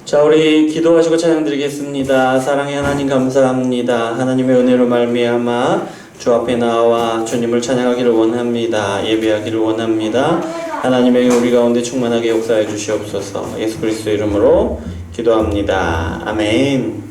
자, 우리 기도하시고 찬양드리겠습니다. 사랑의 하나님 감사합니다. 하나님의 은혜로 말미암아 주 앞에 나와 주님을 찬양하기를 원합니다. 예배하기를 원합니다. 하나님의 우리 가운데 충만하게 역사해 주시옵소서. 예수 그리스도 이름으로 기도합니다. 아멘.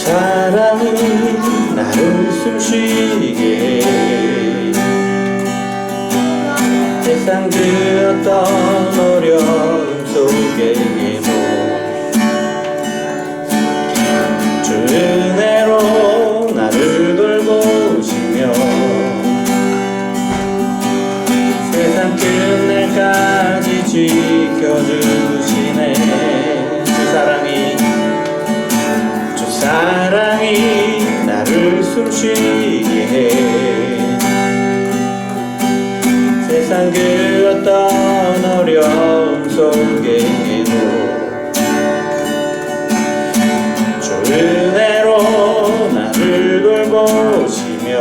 사랑이 나를 숨쉬게 세상 그 어떤 어려움 속에도 주 은혜로 나를 돌보시며 세상 끝날까지 지켜주시네. 주 사랑이 숨쉬게 해. 세상 그 어떤 어려움 속에도 주 은혜로 나를 돌보시며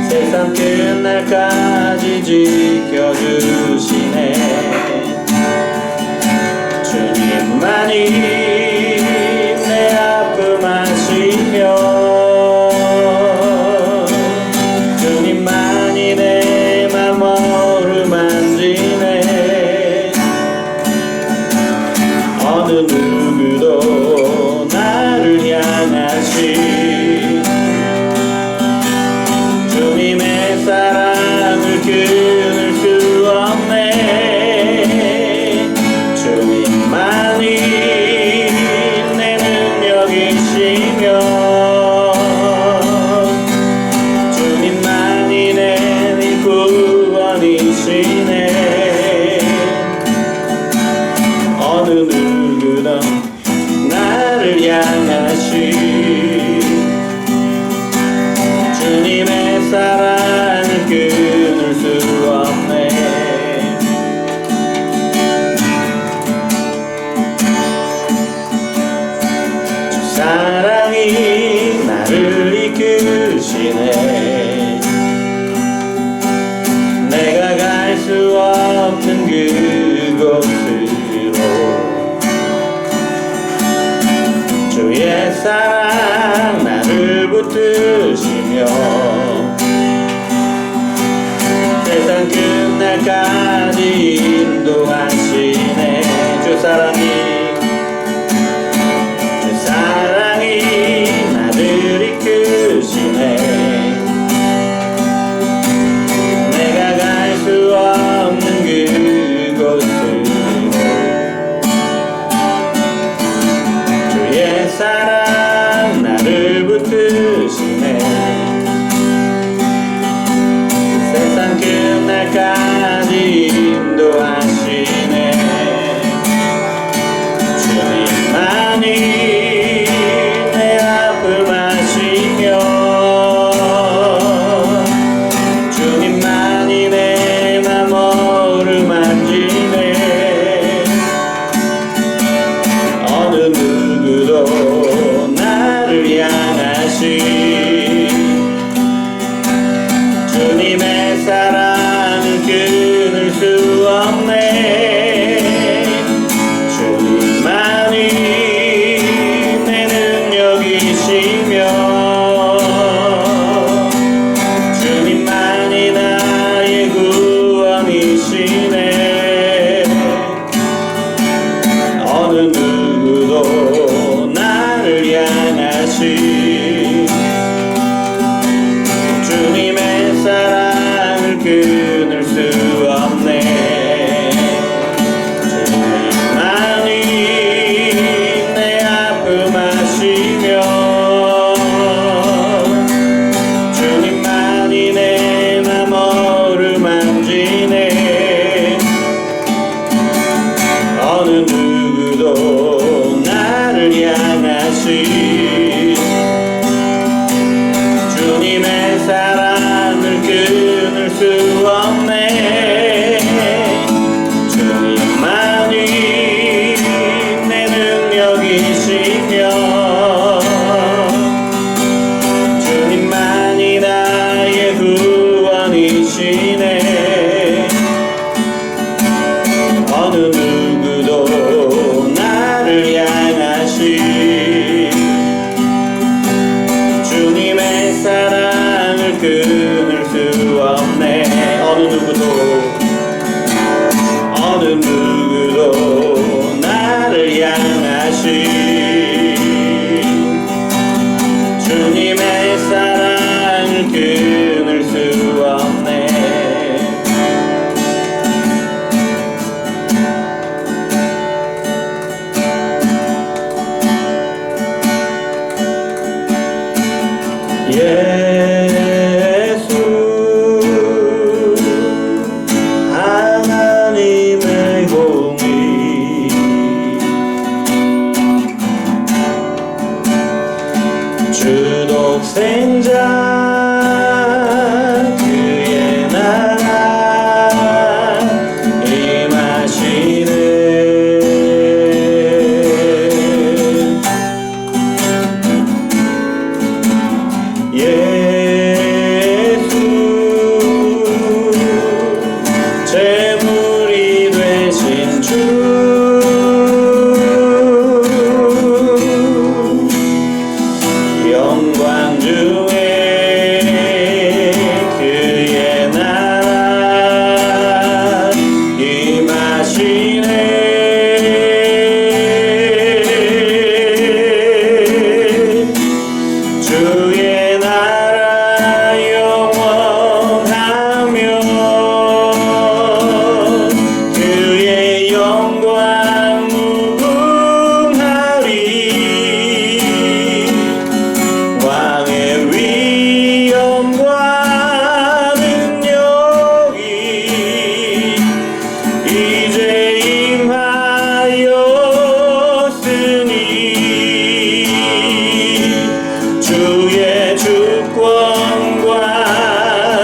세상 끝날까지 지켜주시네. 주님만이 내 아픔 아시며 주님만이 내 맘 어루만지네. 어느 누구도 나를 향하시 주님의 사랑을 끊을 수 없네. 주님만이 내 능력이시며 주님만이 내 구원이시네. 어느 누구도 나를 향하시 주님의 사랑을 끊을 수 없네. 주 사랑이 나를 이끄시네. 내가 갈 수 없는 그곳으로 주의 사랑 나를 붙드시며 세상 끝날까지 인도하시네. 주 사랑이 나를 이끄시네. 내가 갈 수 없는 그곳으로 주의 사랑 나를 붙드시네. 세상 끝날까지 인도하시네. 주님만이 내 아픔 아시며 주님만이 내 맘 어루만지네. 어느 누구도 나를 향하시 주님의 사랑을 끊을 수 없네. 주님만이 내 능력이시며 주님만이 나의 구원이시네. 어느 누구도 나를 향하시 주님의 사랑을 끊을 수 없네. 주님만이 내 아픔 아시며 주님만이 내 맘 어루만지네. 어느 누구도 나를 향하시 주님의 사랑을 끊을 수 없네. 주님만이 내 능력이시며 주님만이 나의 구원이시네. 어느 누구도 나를 향하시 주님의 사랑을 끊을 수 없네. 어느 누구도 나를 향하시 주님의 사랑을 끊을 수 없네. 예수 하나님의 공의 독생자 그의 나라 임하시네. 예수 제물이 되신 주 영광 중에 그의 나라 임하시네. 주의 나라 영원하며 그의 영광 무궁하리. 왕의 위엄과 능력이 이제 임하였으니 주의 주권과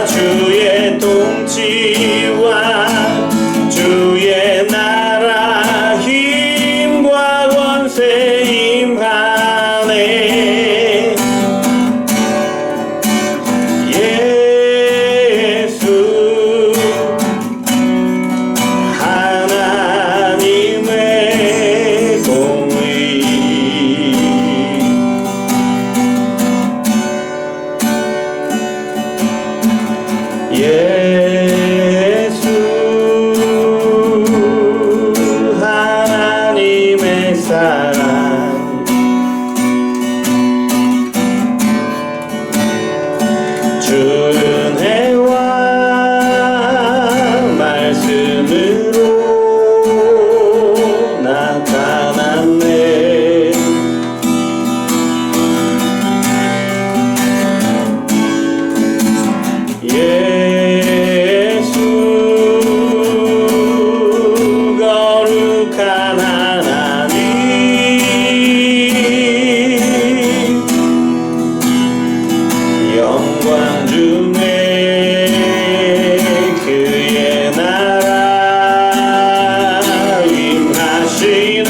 주의 통치와 주의 나라 힘과 권세 임하네. 예수 하나님의 공의. 예수 하나님의 사랑. 주 은혜와 말씀으로 나타났네. 예수 거룩한 하나님 영광 중에 그의 나라 임하시네.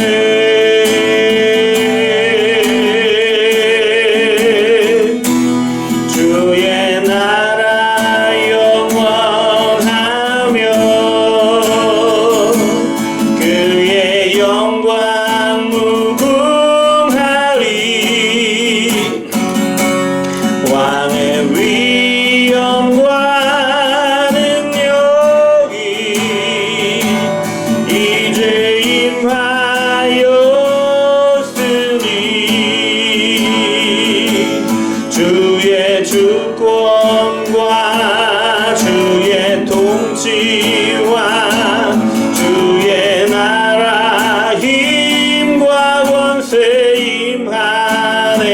주의 나라 영원하며 그의 영광 무궁하리. 왕의 위엄과 능력이 이제 임하였으니 주의 주권과 주의 통치와 주의 나라 힘과 권세 임하네.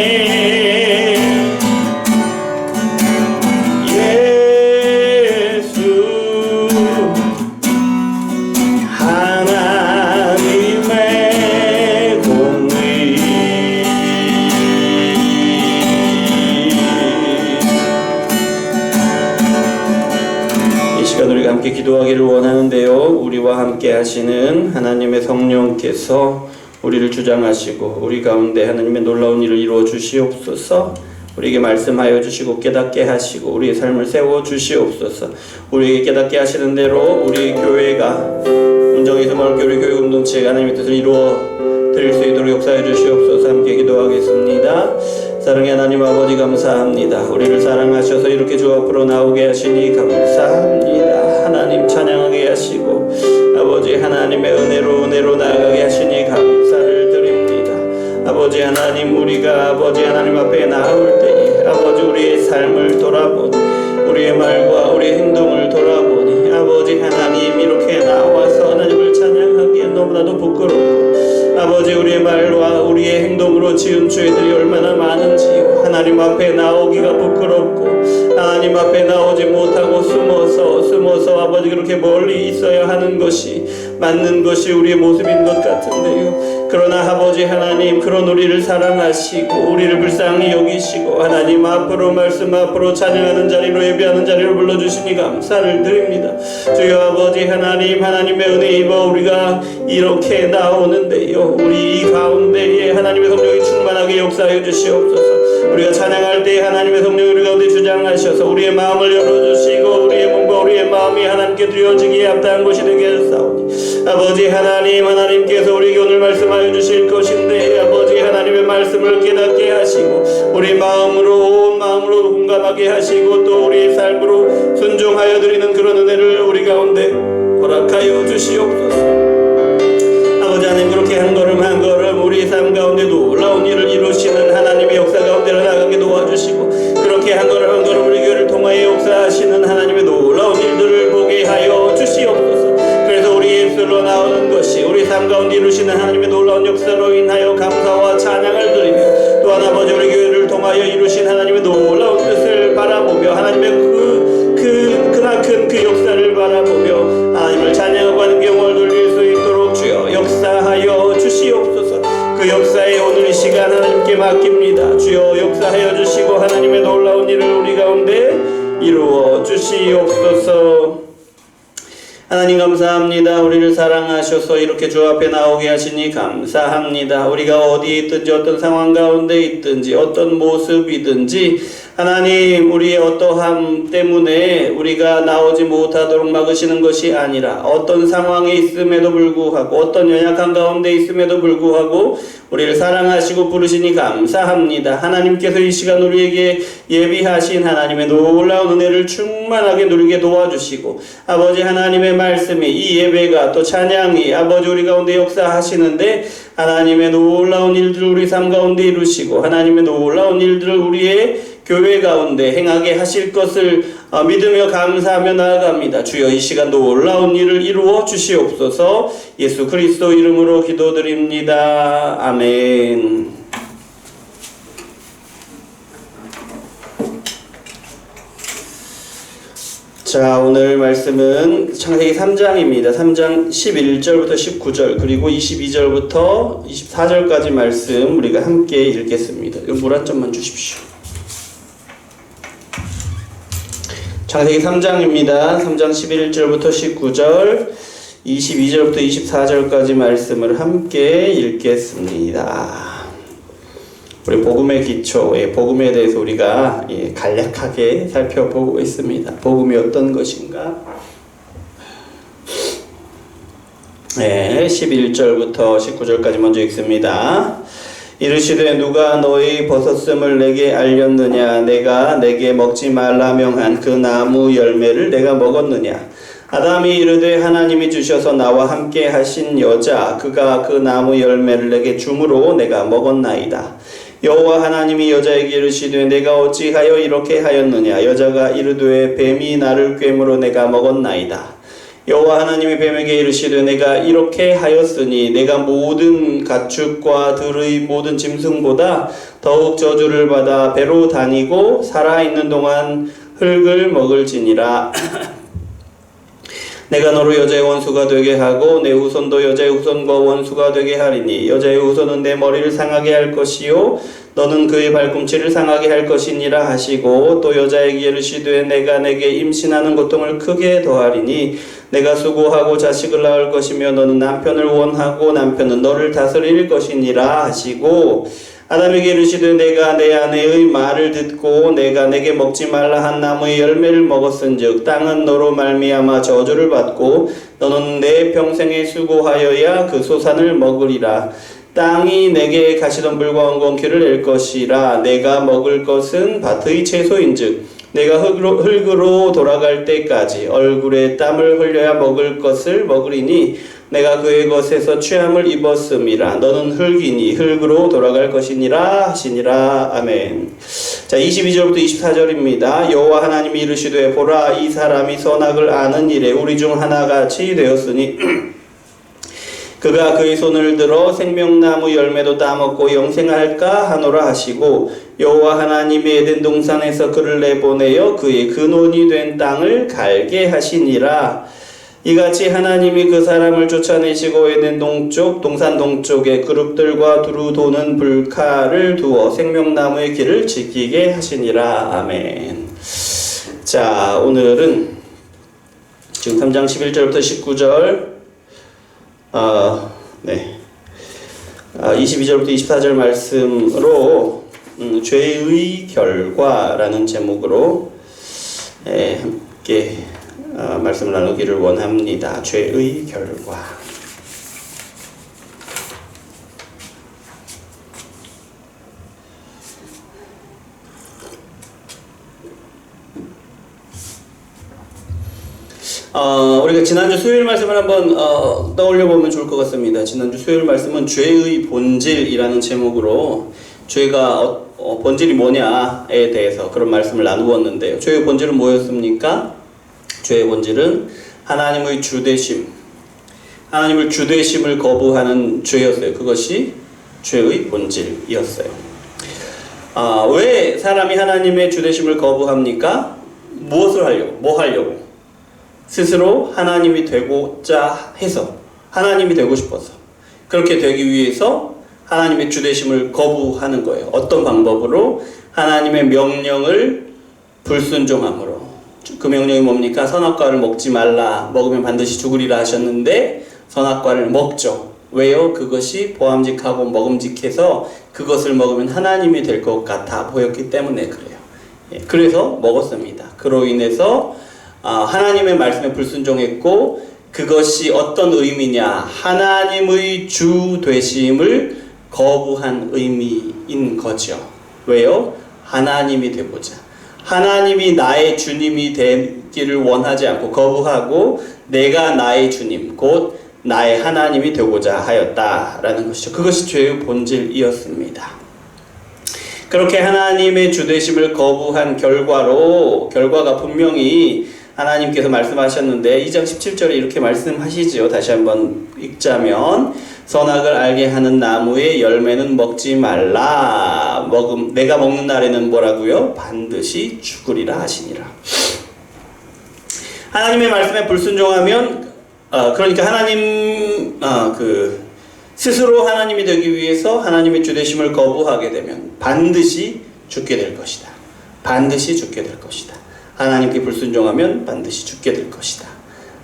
예수 하나님의 공의. 이 시간 우리가 함께 기도하기를 원하는데요, 우리와 함께 하시는 하나님의 성령께서 우리를 주장하시고 우리 가운데 하나님의 놀라운 일을 이루어 주시옵소서. 우리에게 말씀하여 주시고 깨닫게 하시고 우리의 삶을 세워 주시옵소서. 우리에게 깨닫게 하시는 대로 우리 교회가 운정에서 마을교회 교회 공동체가 하나님의 뜻을 이루어 드릴 수 있도록 역사해 주시옵소서. 함께 기도하겠습니다. 사랑의 하나님 아버지 감사합니다. 우리를 사랑하셔서 이렇게 주 앞으로 나오게 하시니 감사합니다. 하나님 찬양하게 하시고 아버지 하나님의 은혜로 나아가게 하시니 감사를 드립니다. 아버지 하나님, 우리가 아버지 하나님 앞에 나올 때에 아버지 우리의 삶을 돌아보니 우리의 말과 우리의 행동을 돌아보니 아버지 하나님 이렇게 나와서 하나님을 찬양하기엔 너무나도 부끄럽고 아버지 우리의 말과 우리의 행동으로 지은 죄들이 얼마나 많은지 하나님 앞에 나오기가 부끄럽고 하나님 앞에 나오지 못하고 숨어서 아버지 그렇게 멀리 있어야 하는 것이 맞는 것이 우리의 모습인 것 같은데요. 그러나 아버지 하나님, 그런 우리를 사랑하시고 우리를 불쌍히 여기시고 하나님 앞으로 말씀 앞으로 찬양하는 자리로 예배하는 자리로 불러주시니 감사를 드립니다. 주여 아버지 하나님, 하나님의 은혜 입어 우리가 이렇게 나오는데요, 우리 이 가운데에 하나님의 성령이 충만하게 역사하여 주시옵소서. 우리가 찬양할 때 하나님의 성령이 우리 가운데 주장하셔서 우리의 마음을 열어주시고 우리의 몸과 우리의 마음이 하나님께 드려지기에 합당한 것이 되게 하사오니 아버지 하나님, 하나님께서 우리에게 오늘 말씀하여 주실 것인데 아버지 하나님의 말씀을 깨닫게 하시고 우리 마음으로 온 마음으로 공감하게 하시고 또 우리의 삶으로 순종하여 드리는 그런 은혜를 우리 가운데 허락하여 주시옵소서. 아버지 하나님, 그렇게 한 걸음 한 걸음 우리 삶 가운데 놀라운 일을 이루시는 하나님의 역사 가운데를 나가게 도와주시고 그렇게 한 걸음 한 걸음 우리 교회를 통하여 역사하시는 하나님의 놀라운 일들을 보게 하여 주시옵소서. 그래서 우리 입술로 나오는 것이 우리 삶 가운데 이루시는 하나님의 놀라운 역사로 인하여 감사와 찬양을 드리며 또한 아버지 우리 교회를 통하여 이루신 하나님의 놀라운 뜻을 바라보며 하나님의 크나큰 그 역사를 바라보며 하나님을 찬양하고 하는 경험을 돌릴 수 있도록 주여 역사하여 주시옵소서. 그 역사에 오늘 이 시간 하나님께 맡깁니다. 주여 역사하여 주시고 하나님의 놀라운 일을 우리 가운데 이루어 주시옵소서. 하나님 감사합니다. 우리를 사랑하셔서 이렇게 주 앞에 나오게 하시니 감사합니다. 우리가 어디에 있든지 어떤 상황 가운데 있든지 어떤 모습이든지 하나님, 우리의 어떠함 때문에 우리가 나오지 못하도록 막으시는 것이 아니라 어떤 상황에 있음에도 불구하고 어떤 연약한 가운데 있음에도 불구하고 우리를 사랑하시고 부르시니 감사합니다. 하나님께서 이 시간 우리에게 예비하신 하나님의 놀라운 은혜를 충만하게 누리게 도와주시고 아버지 하나님의 말씀이 이 예배가 또 찬양이 아버지 우리 가운데 역사하시는데 하나님의 놀라운 일들을 우리 삶 가운데 이루시고 하나님의 놀라운 일들을 우리의 교회 가운데 행하게 하실 것을 믿으며 감사하며 나아갑니다. 주여 이 시간 놀라운 일을 이루어 주시옵소서. 예수 그리스도 이름으로 기도드립니다. 아멘. 자, 오늘 말씀은 창세기 3장입니다. 3장 11절부터 19절 그리고 22절부터 24절까지 말씀 우리가 함께 읽겠습니다. 물 한 점만 주십시오. 창세기 3장입니다. 3장 11절부터 19절 22절부터 24절까지 말씀을 함께 읽겠습니다. 우리 복음의 기초, 복음에 대해서 우리가 간략하게 살펴보고 있습니다. 복음이 어떤 것인가? 11절부터 19절까지 먼저 읽습니다. 이르시되 누가 너희 벗었음을 내게 알렸느냐? 내가 내게 먹지 말라 명한 그 나무 열매를 내가 먹었느냐? 아담이 이르되 하나님이 주셔서 나와 함께 하신 여자 그가 그 나무 열매를 내게 주므로 내가 먹었나이다. 여호와 하나님이 여자에게 이르시되 내가 어찌하여 이렇게 하였느냐? 여자가 이르되 뱀이 나를 꿰므로 내가 먹었나이다. 여호와 하나님이 뱀에게 이르시되 내가 이렇게 하였으니 내가 모든 가축과 들의 모든 짐승보다 더욱 저주를 받아 배로 다니고 살아있는 동안 흙을 먹을지니라. 내가 너로 여자의 원수가 되게 하고 내 후손도 여자의 후손과 원수가 되게 하리니 여자의 후손은 내 머리를 상하게 할 것이요 너는 그의 발꿈치를 상하게 할 것이니라 하시고 또 여자에게 이르시되 내가 내게 임신하는 고통을 크게 더하리니 내가 수고하고 자식을 낳을 것이며 너는 남편을 원하고 남편은 너를 다스릴 것이니라 하시고 아담에게 이르시되 내가 내 아내의 말을 듣고 내가 내게 먹지 말라 한 나무의 열매를 먹었은즉 땅은 너로 말미암아 저주를 받고 너는 내 평생에 수고하여야 그 소산을 먹으리라. 땅이 내게 가시덤불과 엉겅퀴를 낼 것이라. 내가 먹을 것은 밭의 채소인즉 내가 흙으로 돌아갈 때까지 얼굴에 땀을 흘려야 먹을 것을 먹으리니 내가 그의 것에서 취함을 입었음이라. 너는 흙이니 흙으로 돌아갈 것이니라 하시니라. 아멘. 자, 22절부터 24절입니다. 여호와 하나님이 이르시되 보라 이 사람이 선악을 아는 일에 우리 중 하나같이 되었으니 그가 그의 손을 들어 생명나무 열매도 따먹고 영생할까 하노라 하시고 여호와 하나님이 에덴 동산에서 그를 내보내어 그의 근원이 된 땅을 갈게 하시니라. 이같이 하나님이 그 사람을 쫓아내시고 에덴 동쪽 동산 동쪽에 그룹들과 두루 도는 불칼을 두어 생명나무의 길을 지키게 하시니라. 아멘. 자, 오늘은 지금 3장 11절부터 19절 22절부터 24절 말씀으로 죄의 결과라는 제목으로 함께 말씀을 나누기를 원합니다. 죄의 결과. 우리가 지난주 수요일 말씀을 한번 떠올려 보면 좋을 것 같습니다. 지난주 수요일 말씀은 죄의 본질이라는 제목으로 죄가 본질이 뭐냐에 대해서 그런 말씀을 나누었는데요. 죄의 본질은 뭐였습니까? 죄의 본질은 하나님의 주되심, 하나님을 주되심을 거부하는 죄였어요. 그것이 죄의 본질이었어요. 왜 사람이 하나님의 주되심을 거부합니까? 무엇을 하려고? 뭐 하려고? 스스로 하나님이 되고자 해서, 하나님이 되고 싶어서, 그렇게 되기 위해서 하나님의 주되심을 거부하는 거예요. 어떤 방법으로? 하나님의 명령을 불순종함으로. 그 명령이 뭡니까? 선악과를 먹지 말라, 먹으면 반드시 죽으리라 하셨는데 선악과를 먹죠. 왜요? 그것이 보암직하고 먹음직해서 그것을 먹으면 하나님이 될 것 같아 보였기 때문에 그래요. 그래서 먹었습니다. 그로 인해서 하나님의 말씀에 불순종했고, 그것이 어떤 의미냐? 하나님의 주 되심을 거부한 의미인 거죠. 왜요? 하나님이 되고자, 하나님이 나의 주님이 되기를 원하지 않고 거부하고 내가 나의 주님, 곧 나의 하나님이 되고자 하였다라는 것이죠. 그것이 죄의 본질이었습니다. 그렇게 하나님의 주되심을 거부한 결과가 분명히 하나님께서 말씀하셨는데 2장 17절에 이렇게 말씀하시지요. 다시 한번 읽자면 선악을 알게 하는 나무의 열매는 먹지 말라. 내가 먹는 날에는 뭐라고요? 반드시 죽으리라 하시니라. 하나님의 말씀에 불순종하면 그러니까 하나님 스스로 하나님이 되기 위해서 하나님의 주되심을 거부하게 되면 반드시 죽게 될 것이다. 반드시 죽게 될 것이다. 하나님께 불순종하면 반드시 죽게 될 것이다.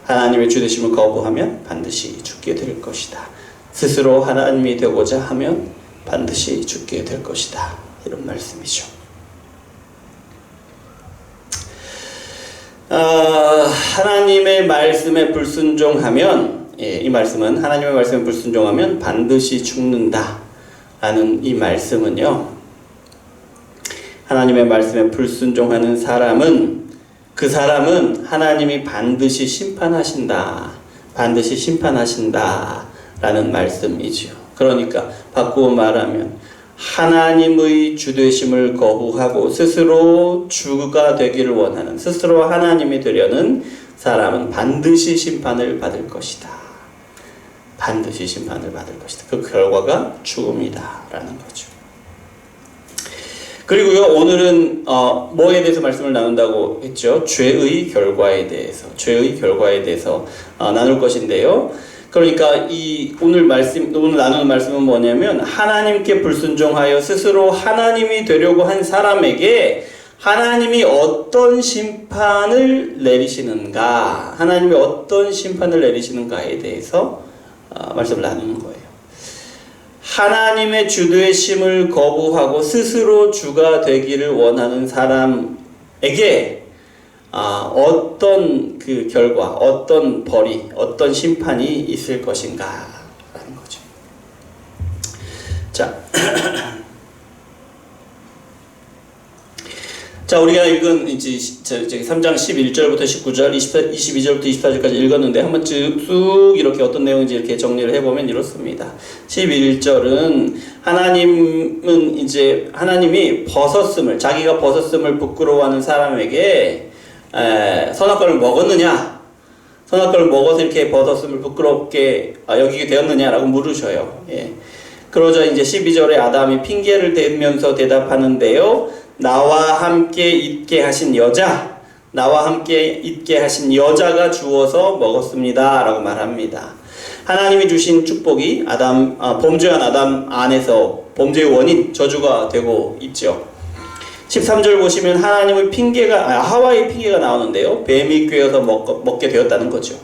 하나님의 주되심을 거부하면 반드시 죽게 될 것이다. 스스로 하나님이 되고자 하면 반드시 죽게 될 것이다. 이런 말씀이죠. 하나님의 말씀에 불순종하면, 이 말씀은 하나님의 말씀에 불순종하면 반드시 죽는다 라는 이 말씀은요, 하나님의 말씀에 불순종하는 사람은, 그 사람은 하나님이 반드시 심판하신다, 반드시 심판하신다 라는 말씀이죠. 그러니까 바꾸어 말하면 하나님의 주되심을 거부하고 스스로 주가 되기를 원하는, 스스로 하나님이 되려는 사람은 반드시 심판을 받을 것이다. 반드시 심판을 받을 것이다. 그 결과가 죽음이다 라는 거죠. 그리고요, 오늘은 뭐에 대해서 말씀을 나눈다고 했죠? 죄의 결과에 대해서 나눌 것인데요. 그러니까 오늘 나누는 말씀은 뭐냐면, 하나님께 불순종하여 스스로 하나님이 되려고 한 사람에게 하나님이 어떤 심판을 내리시는가, 하나님이 어떤 심판을 내리시는가에 대해서 말씀을 나누는 거예요. 하나님의 주되심을 거부하고 스스로 주가 되기를 원하는 사람에게 어떤 그 결과, 어떤 벌이, 어떤 심판이 있을 것인가 라는 거죠. 자, 우리가 읽은 이제 3장 11절부터 19절, 22절부터 24절까지 읽었는데 한번 쭉 이렇게 어떤 내용인지 이렇게 정리를 해보면 이렇습니다. 11절은 하나님이 자기가 벗었음을 부끄러워하는 사람에게 선악과를 먹었느냐? 선악과를 먹어서 이렇게 벗었음을 부끄럽게 여기게 되었느냐라고 물으셔요. 그러자 이제 12절에 아담이 핑계를 대면서 대답하는데요. 나와 함께 있게 하신 여자, 나와 함께 있게 하신 여자가 주어서 먹었습니다 라고 말합니다. 하나님이 주신 축복이 범죄한 아담 안에서 범죄의 원인, 저주가 되고 있죠. 13절 보시면 하나님의 하와의 핑계가 나오는데요. 뱀이 꿰어서 먹게 되었다는 거죠.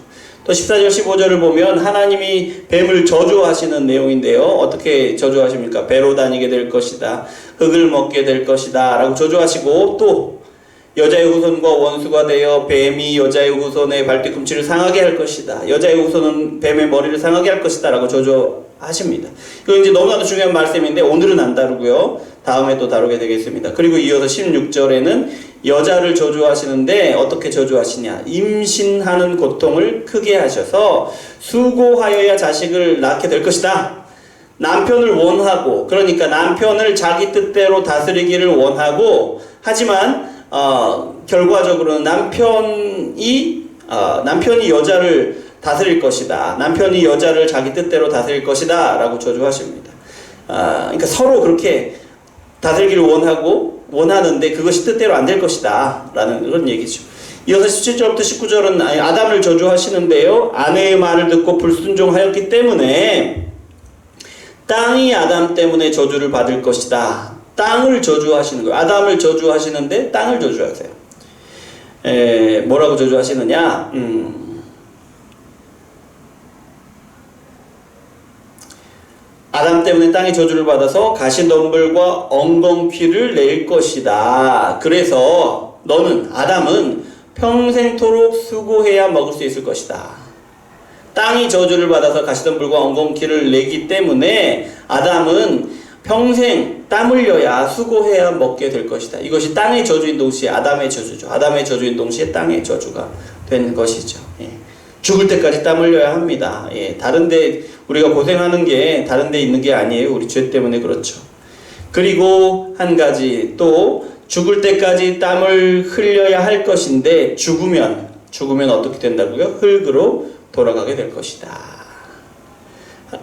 또 14절 15절을 보면 하나님이 뱀을 저주하시는 내용인데요. 어떻게 저주하십니까? 배로 다니게 될 것이다. 흙을 먹게 될 것이다 라고 저주하시고, 또 여자의 후손과 원수가 되어 뱀이 여자의 후손의 발뒤꿈치를 상하게 할 것이다. 여자의 후손은 뱀의 머리를 상하게 할 것이다 라고 저주하십니다. 이거 이제 너무나도 중요한 말씀인데 오늘은 안 다루고요. 다음에 또 다루게 되겠습니다. 그리고 이어서 16절에는 여자를 저주하시는데 어떻게 저주하시냐? 임신하는 고통을 크게 하셔서 수고하여야 자식을 낳게 될 것이다. 남편을 원하고, 그러니까 남편을 자기 뜻대로 다스리기를 원하고, 하지만 결과적으로는 남편이 여자를 다스릴 것이다. 남편이 여자를 자기 뜻대로 다스릴 것이다 라고 저주하십니다. 그러니까 서로 그렇게 다스리기를 원하는데 그것이 뜻대로 안 될 것이다 라는 그런 얘기죠. 이어서 17절부터 19절은 아담을 저주하시는데요. 아내의 말을 듣고 불순종하였기 때문에 땅이 아담 때문에 저주를 받을 것이다. 땅을 저주하시는 거예요. 아담을 저주하시는데 땅을 저주하세요. 뭐라고 저주하시느냐? 아담 때문에 땅이 저주를 받아서 가시덤불과 엉겅퀴를 낼 것이다. 그래서 아담은 평생토록 수고해야 먹을 수 있을 것이다. 땅이 저주를 받아서 가시덤불과 엉겅퀴를 내기 때문에 아담은 평생 땀 흘려야 수고해야 먹게 될 것이다. 이것이 땅의 저주인 동시에 아담의 저주죠. 아담의 저주인 동시에 땅의 저주가 된 것이죠. 죽을 때까지 땀 흘려야 합니다. 다른데 우리가 고생하는 게 다른데 있는 게 아니에요. 우리 죄 때문에 그렇죠. 그리고 한 가지 또 죽을 때까지 땀을 흘려야 할 것인데 죽으면 어떻게 된다고요? 흙으로 돌아가게 될 것이다.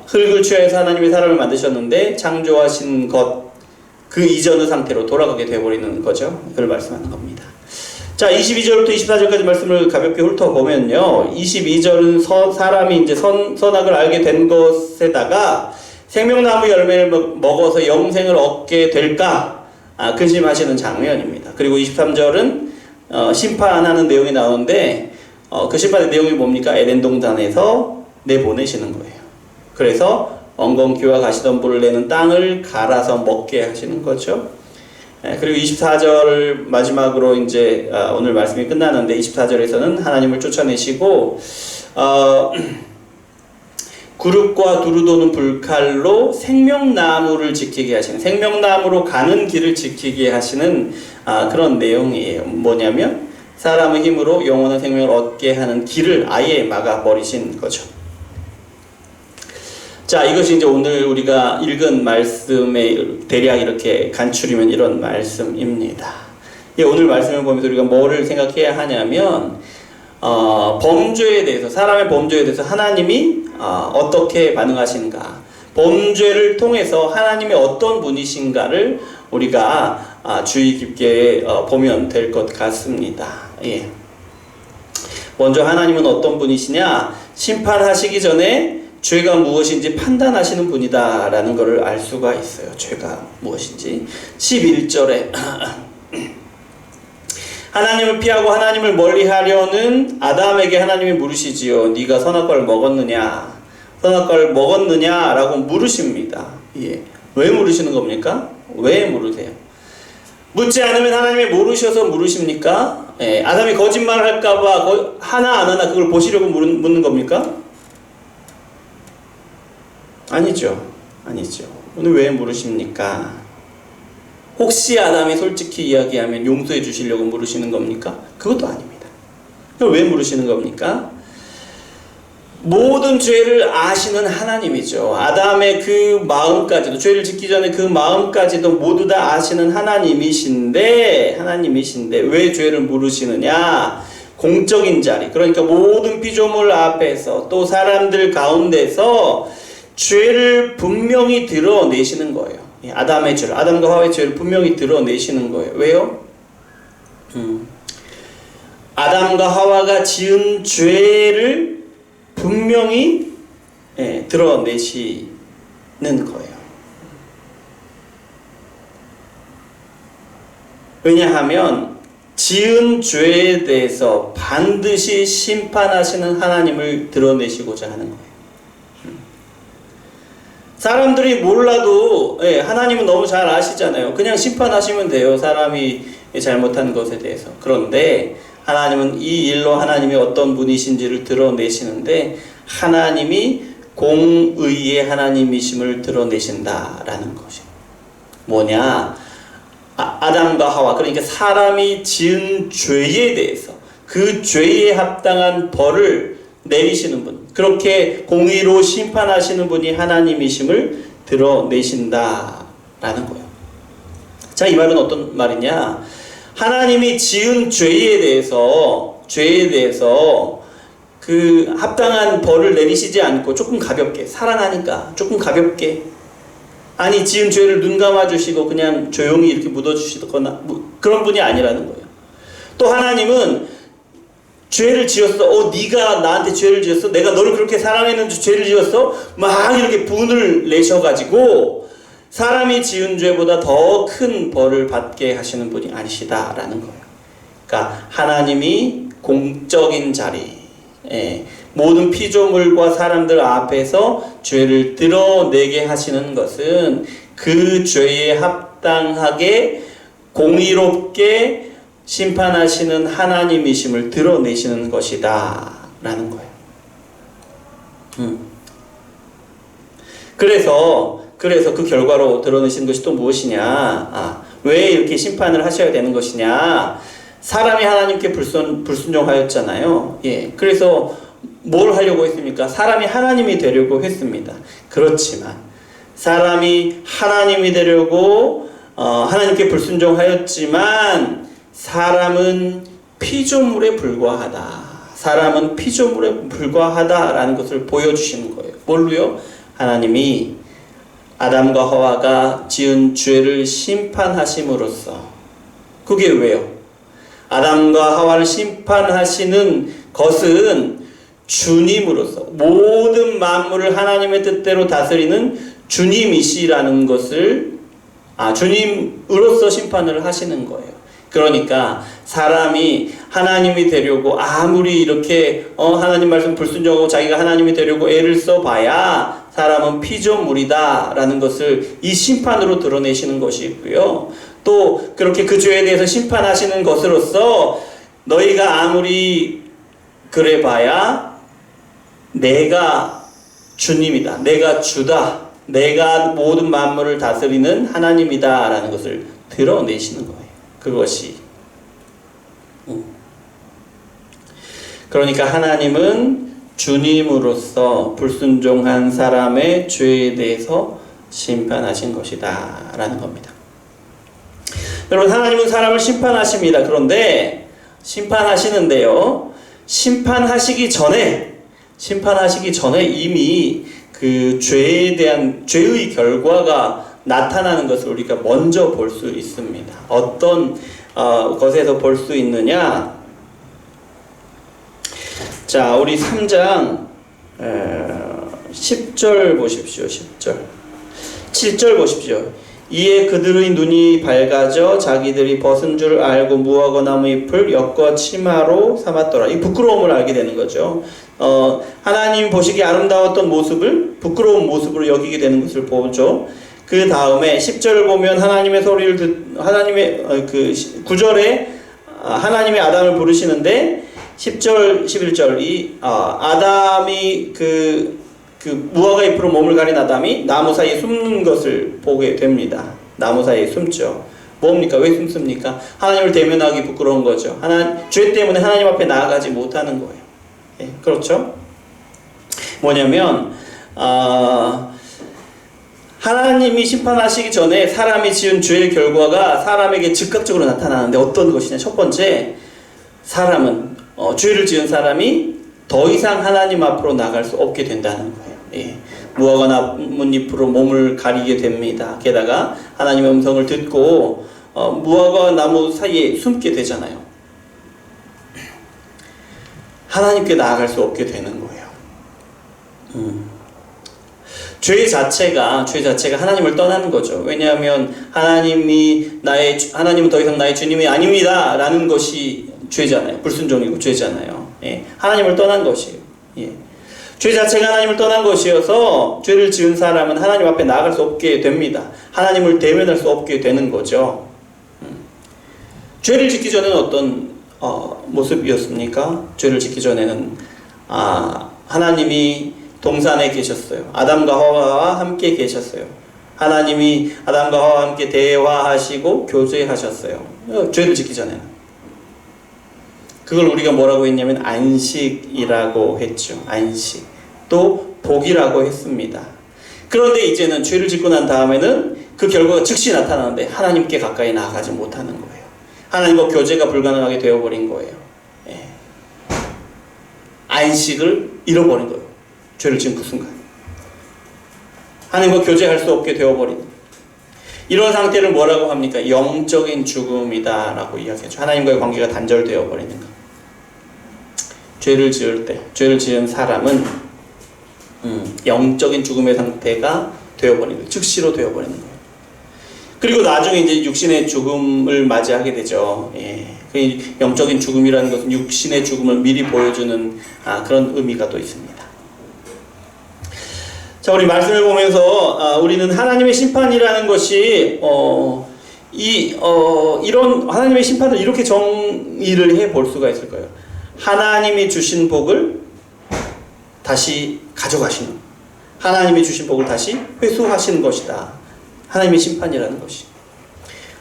흙을 취하여서 하나님이 사람을 만드셨는데 창조하신 것 그 이전의 상태로 돌아가게 되어버리는 거죠. 그걸 말씀하는 겁니다. 자, 22절부터 24절까지 말씀을 가볍게 훑어보면요. 22절은 사람이 이제 선악을 알게 된 것에다가 생명나무 열매를 먹어서 영생을 얻게 될까? 근심하시는 장면입니다. 그리고 23절은 심판하는 내용이 나오는데 그 심판의 내용이 뭡니까? 에덴 동산에서 내보내시는 거예요. 그래서 엉겅퀴와 가시덤불을 내는 땅을 갈아서 먹게 하시는 거죠. 그리고 24절 마지막으로 이제 오늘 말씀이 끝나는데 24절에서는 하나님을 쫓아내시고 구릅과 두루 도는 불칼로 생명나무를 지키게 하시는, 생명나무로 가는 길을 지키게 하시는 그런 내용이에요. 뭐냐면 사람의 힘으로 영원한 생명을 얻게 하는 길을 아예 막아버리신 거죠. 자, 이것이 이제 오늘 우리가 읽은 말씀의 대략 이렇게 간추리면 이런 말씀입니다. 오늘 말씀을 보면서 우리가 뭐를 생각해야 하냐면 범죄에 대해서, 사람의 범죄에 대해서 하나님이 어떻게 반응하시는가, 범죄를 통해서 하나님이 어떤 분이신가를 우리가 주의 깊게 보면 될 것 같습니다. 먼저 하나님은 어떤 분이시냐? 심판하시기 전에 죄가 무엇인지 판단하시는 분이다 라는 것을 알 수가 있어요. 죄가 무엇인지. 11절에 하나님을 피하고 하나님을 멀리하려는 아담에게 하나님이 물으시지요. 네가 선악과를 먹었느냐? 선악과를 먹었느냐? 라고 물으십니다. 왜 물으시는 겁니까? 왜 물으세요? 묻지 않으면 하나님이 모르셔서 물으십니까? 아담이 거짓말을 할까봐 하나 안 하나 그걸 보시려고 묻는 겁니까? 아니죠. 오늘 왜 물으십니까? 혹시 아담이 솔직히 이야기하면 용서해 주시려고 물으시는 겁니까? 그것도 아닙니다. 그럼 왜 물으시는 겁니까? 모든 죄를 아시는 하나님이죠. 아담의 그 마음까지도, 죄를 짓기 전에 그 마음까지도 모두 다 아시는 하나님이신데 왜 죄를 물으시느냐? 공적인 자리, 그러니까 모든 피조물 앞에서 또 사람들 가운데서 죄를 분명히 드러내시는 거예요. 아담의 죄를, 아담과 하와의 죄를 분명히 드러내시는 거예요. 왜요? 아담과 하와가 지은 죄를 분명히 드러내시는 거예요. 왜냐하면 지은 죄에 대해서 반드시 심판하시는 하나님을 드러내시고자 하는 거예요. 사람들이 몰라도 하나님은 너무 잘 아시잖아요. 그냥 심판하시면 돼요. 사람이 잘못한 것에 대해서. 그런데 하나님은 이 일로 하나님이 어떤 분이신지를 드러내시는데 하나님이 공의의 하나님이심을 드러내신다라는 것이 뭐냐? 아담과 하와, 그러니까 사람이 지은 죄에 대해서 그 죄에 합당한 벌을 내리시는 분, 그렇게 공의로 심판하시는 분이 하나님이심을 드러내신다라는 거예요. 자, 이 말은 어떤 말이냐? 하나님이 지은 죄에 대해서 그 합당한 벌을 내리시지 않고 조금 가볍게, 사랑하니까 조금 가볍게, 아니 지은 죄를 눈 감아주시고 그냥 조용히 이렇게 묻어주시거나 그런 분이 아니라는 거예요. 또 하나님은 죄를 지었어. 네가 나한테 죄를 지었어. 내가 너를 그렇게 사랑했는데 죄를 지었어. 막 이렇게 분을 내셔가지고 사람이 지은 죄보다 더 큰 벌을 받게 하시는 분이 아니시다라는 거예요. 그러니까 하나님이 공적인 자리, 모든 피조물과 사람들 앞에서 죄를 드러내게 하시는 것은 그 죄에 합당하게 공의롭게 심판하시는 하나님이심을 드러내시는 것이다 라는 거예요. 그래서 그 결과로 드러내시는 것이 또 무엇이냐? 왜 이렇게 심판을 하셔야 되는 것이냐? 사람이 하나님께 불순종하였잖아요. 그래서 뭘 하려고 했습니까? 사람이 하나님이 되려고 했습니다. 그렇지만 사람이 하나님이 되려고 하나님께 불순종하였지만 사람은 피조물에 불과하다. 사람은 피조물에 불과하다라는 것을 보여주시는 거예요. 뭘로요? 하나님이 아담과 하와가 지은 죄를 심판하심으로써. 그게 왜요? 아담과 하와를 심판하시는 것은 주님으로서 모든 만물을 하나님의 뜻대로 다스리는 주님이시라는 것을 주님으로서 심판을 하시는 거예요. 그러니까 사람이 하나님이 되려고 아무리 이렇게 하나님 말씀 불순종하고 자기가 하나님이 되려고 애를 써봐야 사람은 피조물이다 라는 것을 이 심판으로 드러내시는 것이 있고요. 또 그렇게 그 죄에 대해서 심판하시는 것으로서 너희가 아무리 그래봐야 내가 주님이다, 내가 주다, 내가 모든 만물을 다스리는 하나님이다 라는 것을 드러내시는 거예요. 그것이 그러니까 하나님은 주님으로서 불순종한 사람의 죄에 대해서 심판하신 것이다 라는 겁니다. 여러분, 하나님은 사람을 심판하십니다. 그런데 심판하시는데요, 심판하시기 전에 이미 그 죄에 대한 죄의 결과가 나타나는 것을 우리가 먼저 볼 수 있습니다. 어떤 것에서 볼 수 있느냐? 자, 우리 3장 10절 보십시오. 10절 7절 보십시오. 이에 그들의 눈이 밝아져 자기들이 벗은 줄 알고 무화과 나무 잎을 엮어 치마로 삼았더라. 이 부끄러움을 알게 되는 거죠. 하나님 보시기에 아름다웠던 모습을 부끄러운 모습으로 여기게 되는 것을 보죠. 그 다음에 10절을 보면 하나님의 소리를 하나님의 그 9절에 하나님의 아담을 부르시는데 10절 11절 이 아담이 그 무화과 잎으로 몸을 가린 아담이 나무 사이에 숨는 것을 보게 됩니다. 나무 사이에 숨죠. 뭡니까? 왜 숨습니까? 하나님을 대면하기 부끄러운 거죠. 죄 때문에 하나님 앞에 나아가지 못하는 거예요. 그렇죠? 뭐냐면 하나님이 심판하시기 전에 사람이 지은 죄의 결과가 사람에게 즉각적으로 나타나는데 어떤 것이냐? 첫 번째, 사람은 죄를 지은 사람이 더 이상 하나님 앞으로 나갈 수 없게 된다는 거예요. 무화과 나뭇잎으로 몸을 가리게 됩니다. 게다가 하나님의 음성을 듣고 무화과 나무 사이에 숨게 되잖아요. 하나님께 나아갈 수 없게 되는 거예요. 죄 자체가 하나님을 떠나는 거죠. 왜냐하면 하나님은 더 이상 나의 주님이 아닙니다 라는 것이 죄잖아요. 불순종이고 죄잖아요. 예. 하나님을 떠난 것이에요. 예. 죄 자체가 하나님을 떠난 것이어서 죄를 지은 사람은 하나님 앞에 나아갈 수 없게 됩니다. 하나님을 대면할 수 없게 되는 거죠. 죄를 짓기 전에는 어떤 모습이었습니까? 죄를 짓기 전에는 하나님이 동산에 계셨어요. 아담과 하와와 함께 계셨어요. 하나님이 아담과 하와와 함께 대화하시고 교제하셨어요. 죄를 짓기 전에는. 그걸 우리가 뭐라고 했냐면 안식이라고 했죠. 안식. 또 복이라고 했습니다. 그런데 이제는 죄를 짓고 난 다음에는 그 결과가 즉시 나타나는데 하나님께 가까이 나아가지 못하는 거예요. 하나님과 교제가 불가능하게 되어버린 거예요. 예. 안식을 잃어버린 거예요. 죄를 지은 그 순간. 하나님과 교제할 수 없게 되어버린 이런 상태를 뭐라고 합니까? 영적인 죽음이다 라고 이야기하죠. 하나님과의 관계가 단절되어 버리는 것. 죄를 지은 사람은 영적인 죽음의 상태가 되어버리는 거예요. 즉시로 되어버리는 거예요. 그리고 나중에 이제 육신의 죽음을 맞이하게 되죠. 예. 그 영적인 죽음이라는 것은 육신의 죽음을 미리 보여주는 그런 의미가 또 있습니다. 자, 우리 말씀을 보면서 우리는 하나님의 심판이라는 것이 이런 하나님의 심판을 이렇게 정의를 해 볼 수가 있을 거예요. 하나님이 주신 복을 다시 가져가시는, 하나님이 주신 복을 다시 회수하시는 것이다. 하나님의 심판이라는 것이.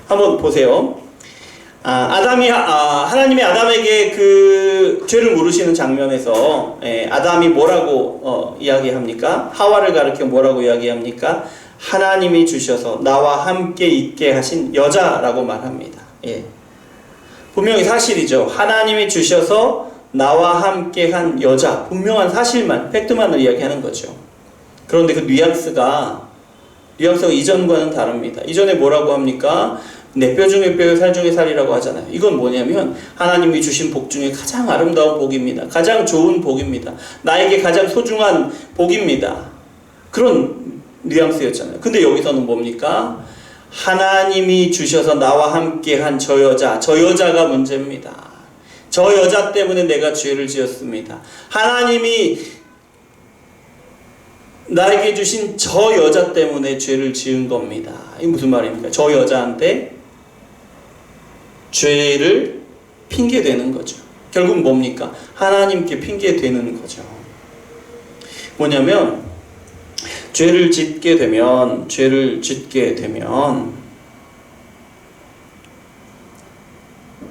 한번 보세요. 하나님이 아담에게 그 죄를 물으시는 장면에서 아담이 뭐라고 이야기합니까? 하와를 가리켜 뭐라고 이야기합니까? 하나님이 주셔서 나와 함께 있게 하신 여자라고 말합니다. 예. 분명히 사실이죠. 하나님이 주셔서 나와 함께 한 여자, 분명한 사실만, 팩트만을 이야기하는 거죠. 그런데 그 뉘앙스가 이전과는 다릅니다. 이전에 뭐라고 합니까? 내 뼈 중에 뼈요 살 중에 살이라고 하잖아요. 이건 뭐냐면 하나님이 주신 복 중에 가장 아름다운 복입니다. 가장 좋은 복입니다. 나에게 가장 소중한 복입니다. 그런 뉘앙스였잖아요. 근데 여기서는 뭡니까? 하나님이 주셔서 나와 함께한 저 여자가 문제입니다. 저 여자 때문에 내가 죄를 지었습니다. 하나님이 나에게 주신 저 여자 때문에 죄를 지은 겁니다. 이게 무슨 말입니까? 저 여자한테 죄를 핑계대는 거죠. 결국 뭡니까? 하나님께 핑계대는 거죠. 뭐냐면 죄를 짓게 되면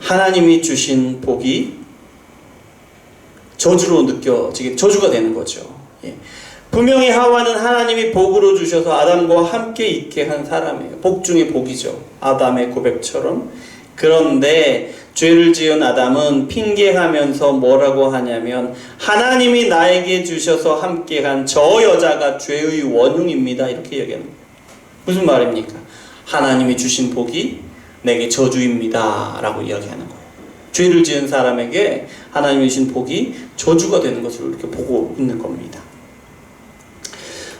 하나님이 주신 복이 저주가 되는 거죠. 예. 분명히 하와는 하나님이 복으로 주셔서 아담과 함께 있게 한 사람이에요. 복 중에 복이죠. 아담의 고백처럼. 그런데 죄를 지은 아담은 핑계하면서 뭐라고 하냐면 하나님이 나에게 주셔서 함께한 저 여자가 죄의 원흉입니다. 이렇게 얘기하는 거예요. 무슨 말입니까? 하나님이 주신 복이 내게 저주입니다. 라고 이야기하는 거예요. 죄를 지은 사람에게 하나님이 주신 복이 저주가 되는 것을 이렇게 보고 있는 겁니다.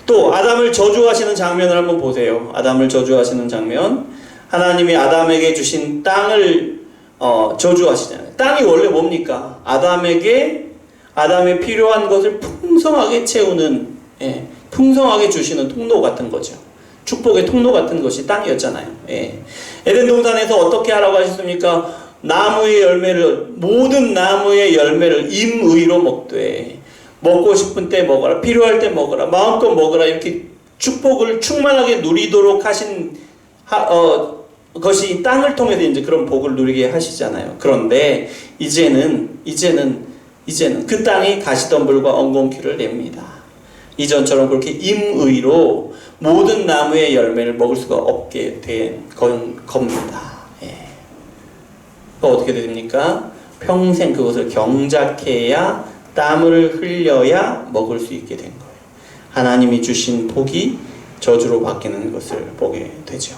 또 아담을 저주하시는 장면을 한번 보세요. 아담을 저주하시는 장면. 하나님이 아담에게 주신 땅을 저주하시잖아요. 땅이 원래 뭡니까? 아담의 필요한 것을 풍성하게 채우는, 풍성하게 주시는 통로 같은 거죠. 축복의 통로 같은 것이 땅이었잖아요. 에덴 동산에서 어떻게 하라고 하셨습니까? 모든 나무의 열매를 임의로 먹되 먹고 싶은 때 먹어라, 필요할 때 먹어라, 마음껏 먹어라, 이렇게 축복을 충만하게 누리도록 하신 것이 땅을 통해서 이제 그런 복을 누리게 하시잖아요. 그런데 이제는 그 땅이 가시덤불과 엉겅퀴를 냅니다. 이전처럼 그렇게 임의로 모든 나무의 열매를 먹을 수가 없게 된 겁니다. 어떻게 됩니까? 평생 그것을 경작해야 땀을 흘려야 먹을 수 있게 된 거예요. 하나님이 주신 복이 저주로 바뀌는 것을 보게 되죠.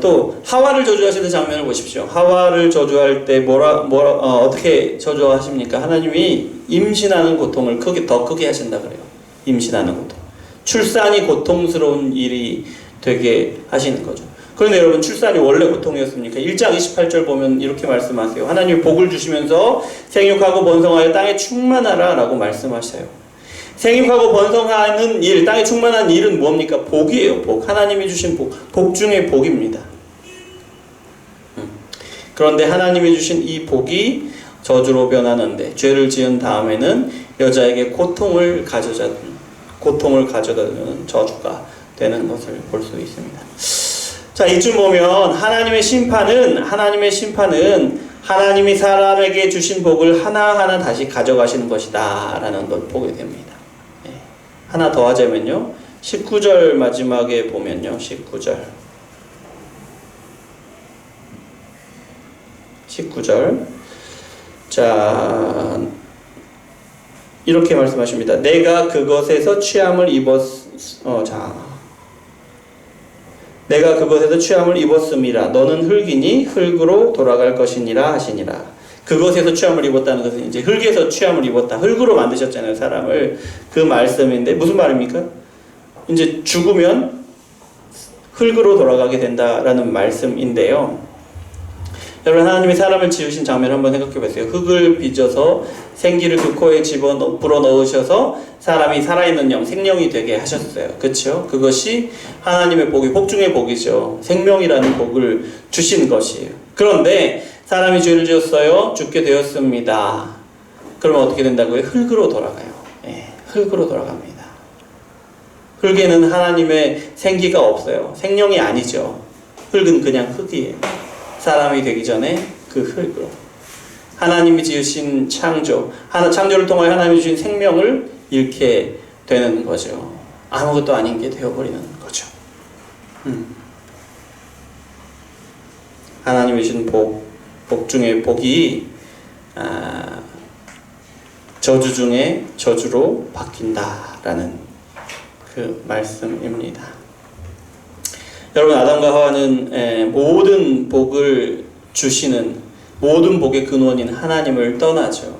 또 하와를 저주하시는 장면을 보십시오. 하와를 저주할 때 어떻게 저주하십니까? 하나님이 임신하는 고통을 더 크게 하신다 그래요. 임신하는 고통. 출산이 고통스러운 일이 되게 하시는 거죠. 그런데 여러분, 출산이 원래 고통이었습니까? 1장 28절 보면 이렇게 말씀하세요. 하나님이 복을 주시면서 생육하고 번성하여 땅에 충만하라 라고 말씀하셔요. 생육하고 번성하는 일, 땅에 충만한 일은 뭡니까? 복이에요. 복. 하나님이 주신 복. 복 중에 복입니다. 그런데 하나님이 주신 이 복이 저주로 변하는데, 죄를 지은 다음에는 여자에게 고통을 가져다 주는 저주가 되는 것을 볼 수 있습니다. 자, 이쯤 보면 하나님의 심판은 하나님이 사람에게 주신 복을 하나하나 다시 가져가시는 것이다 라는 걸 보게 됩니다. 하나 더 하자면요, 19절 마지막에 보면요, 19절 자, 이렇게 말씀하십니다. 내가 그것에서 취함을 입었음이라. 너는 흙이니 흙으로 돌아갈 것이니라 하시니라. 그것에서 취함을 입었다는 것은 이제 흙에서 취함을 입었다. 흙으로 만드셨잖아요, 사람을. 그 말씀인데 무슨 말입니까? 이제 죽으면 흙으로 돌아가게 된다라는 말씀인데요. 여러분, 하나님이 사람을 지으신 장면을 한번 생각해 보세요. 흙을 빚어서 생기를 그 코에 불어 넣으셔서 사람이 살아있는 영, 생명이 되게 하셨어요. 그렇죠? 그것이 하나님의 복이, 복 중의 복이죠. 생명이라는 복을 주신 것이에요. 그런데 사람이 죄를 지었어요. 죽게 되었습니다. 그러면 어떻게 된다고요? 흙으로 돌아가요. 흙으로 돌아갑니다. 흙에는 하나님의 생기가 없어요. 생명이 아니죠. 흙은 그냥 흙이에요. 사람이 되기 전에 그 흙으로. 하나님이 지으신 창조를 통하여 하나님이 주신 생명을 잃게 되는 거죠. 아무것도 아닌 게 되어버리는 거죠. 하나님이 주신 복 중에 복이 저주 중에 저주로 바뀐다라는 그 말씀입니다. 여러분, 아담과 하와는 모든 복을 주시는, 모든 복의 근원인 하나님을 떠나죠.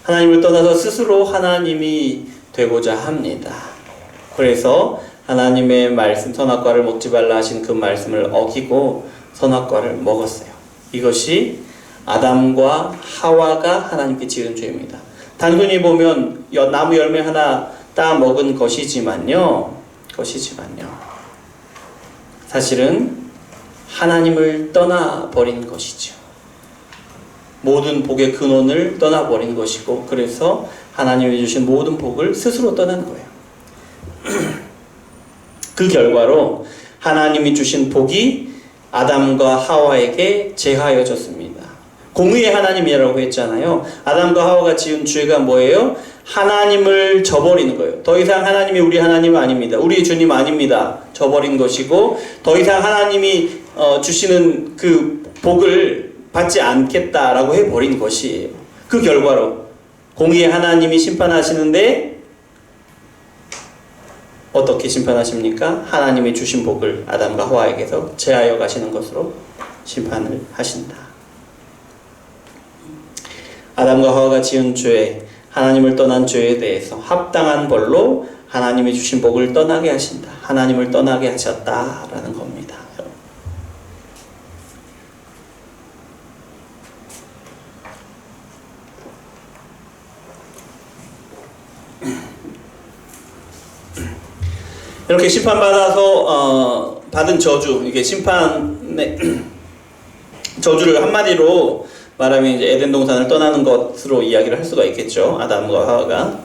하나님을 떠나서 스스로 하나님이 되고자 합니다. 그래서 하나님의 말씀, 선악과를 먹지 말라 하신 그 말씀을 어기고 선악과를 먹었어요. 이것이 아담과 하와가 하나님께 지은 죄입니다. 단순히 보면 나무 열매 하나 따 먹은 것이지만요, 사실은 하나님을 떠나버린 것이죠. 모든 복의 근원을 떠나버린 것이고, 그래서 하나님이 주신 모든 복을 스스로 떠난 거예요. 그 결과로 하나님이 주신 복이 아담과 하와에게 제하여졌습니다. 공의의 하나님이라고 했잖아요. 아담과 하와가 지은 죄가 뭐예요? 하나님을 저버리는 거예요. 더 이상 하나님이 우리 하나님은 아닙니다. 우리 주님 아닙니다. 저버린 것이고, 더 이상 하나님이 주시는 그 복을 받지 않겠다라고 해버린 것이에요. 그 결과로 공의의 하나님이 심판하시는데 어떻게 심판하십니까? 하나님이 주신 복을 아담과 하와에게서 제하여 가시는 것으로 심판을 하신다. 아담과 하와가 지은 죄, 하나님을 떠난 죄에 대해서 합당한 벌로 하나님이 주신 복을 떠나게 하신다. 하나님을 떠나게 하셨다라는 겁니다. 이렇게 심판받아서 받은 저주, 이게 심판의 저주를 한마디로 말하면 이제 에덴 동산을 떠나는 것으로 이야기를 할 수가 있겠죠. 아담과 하와가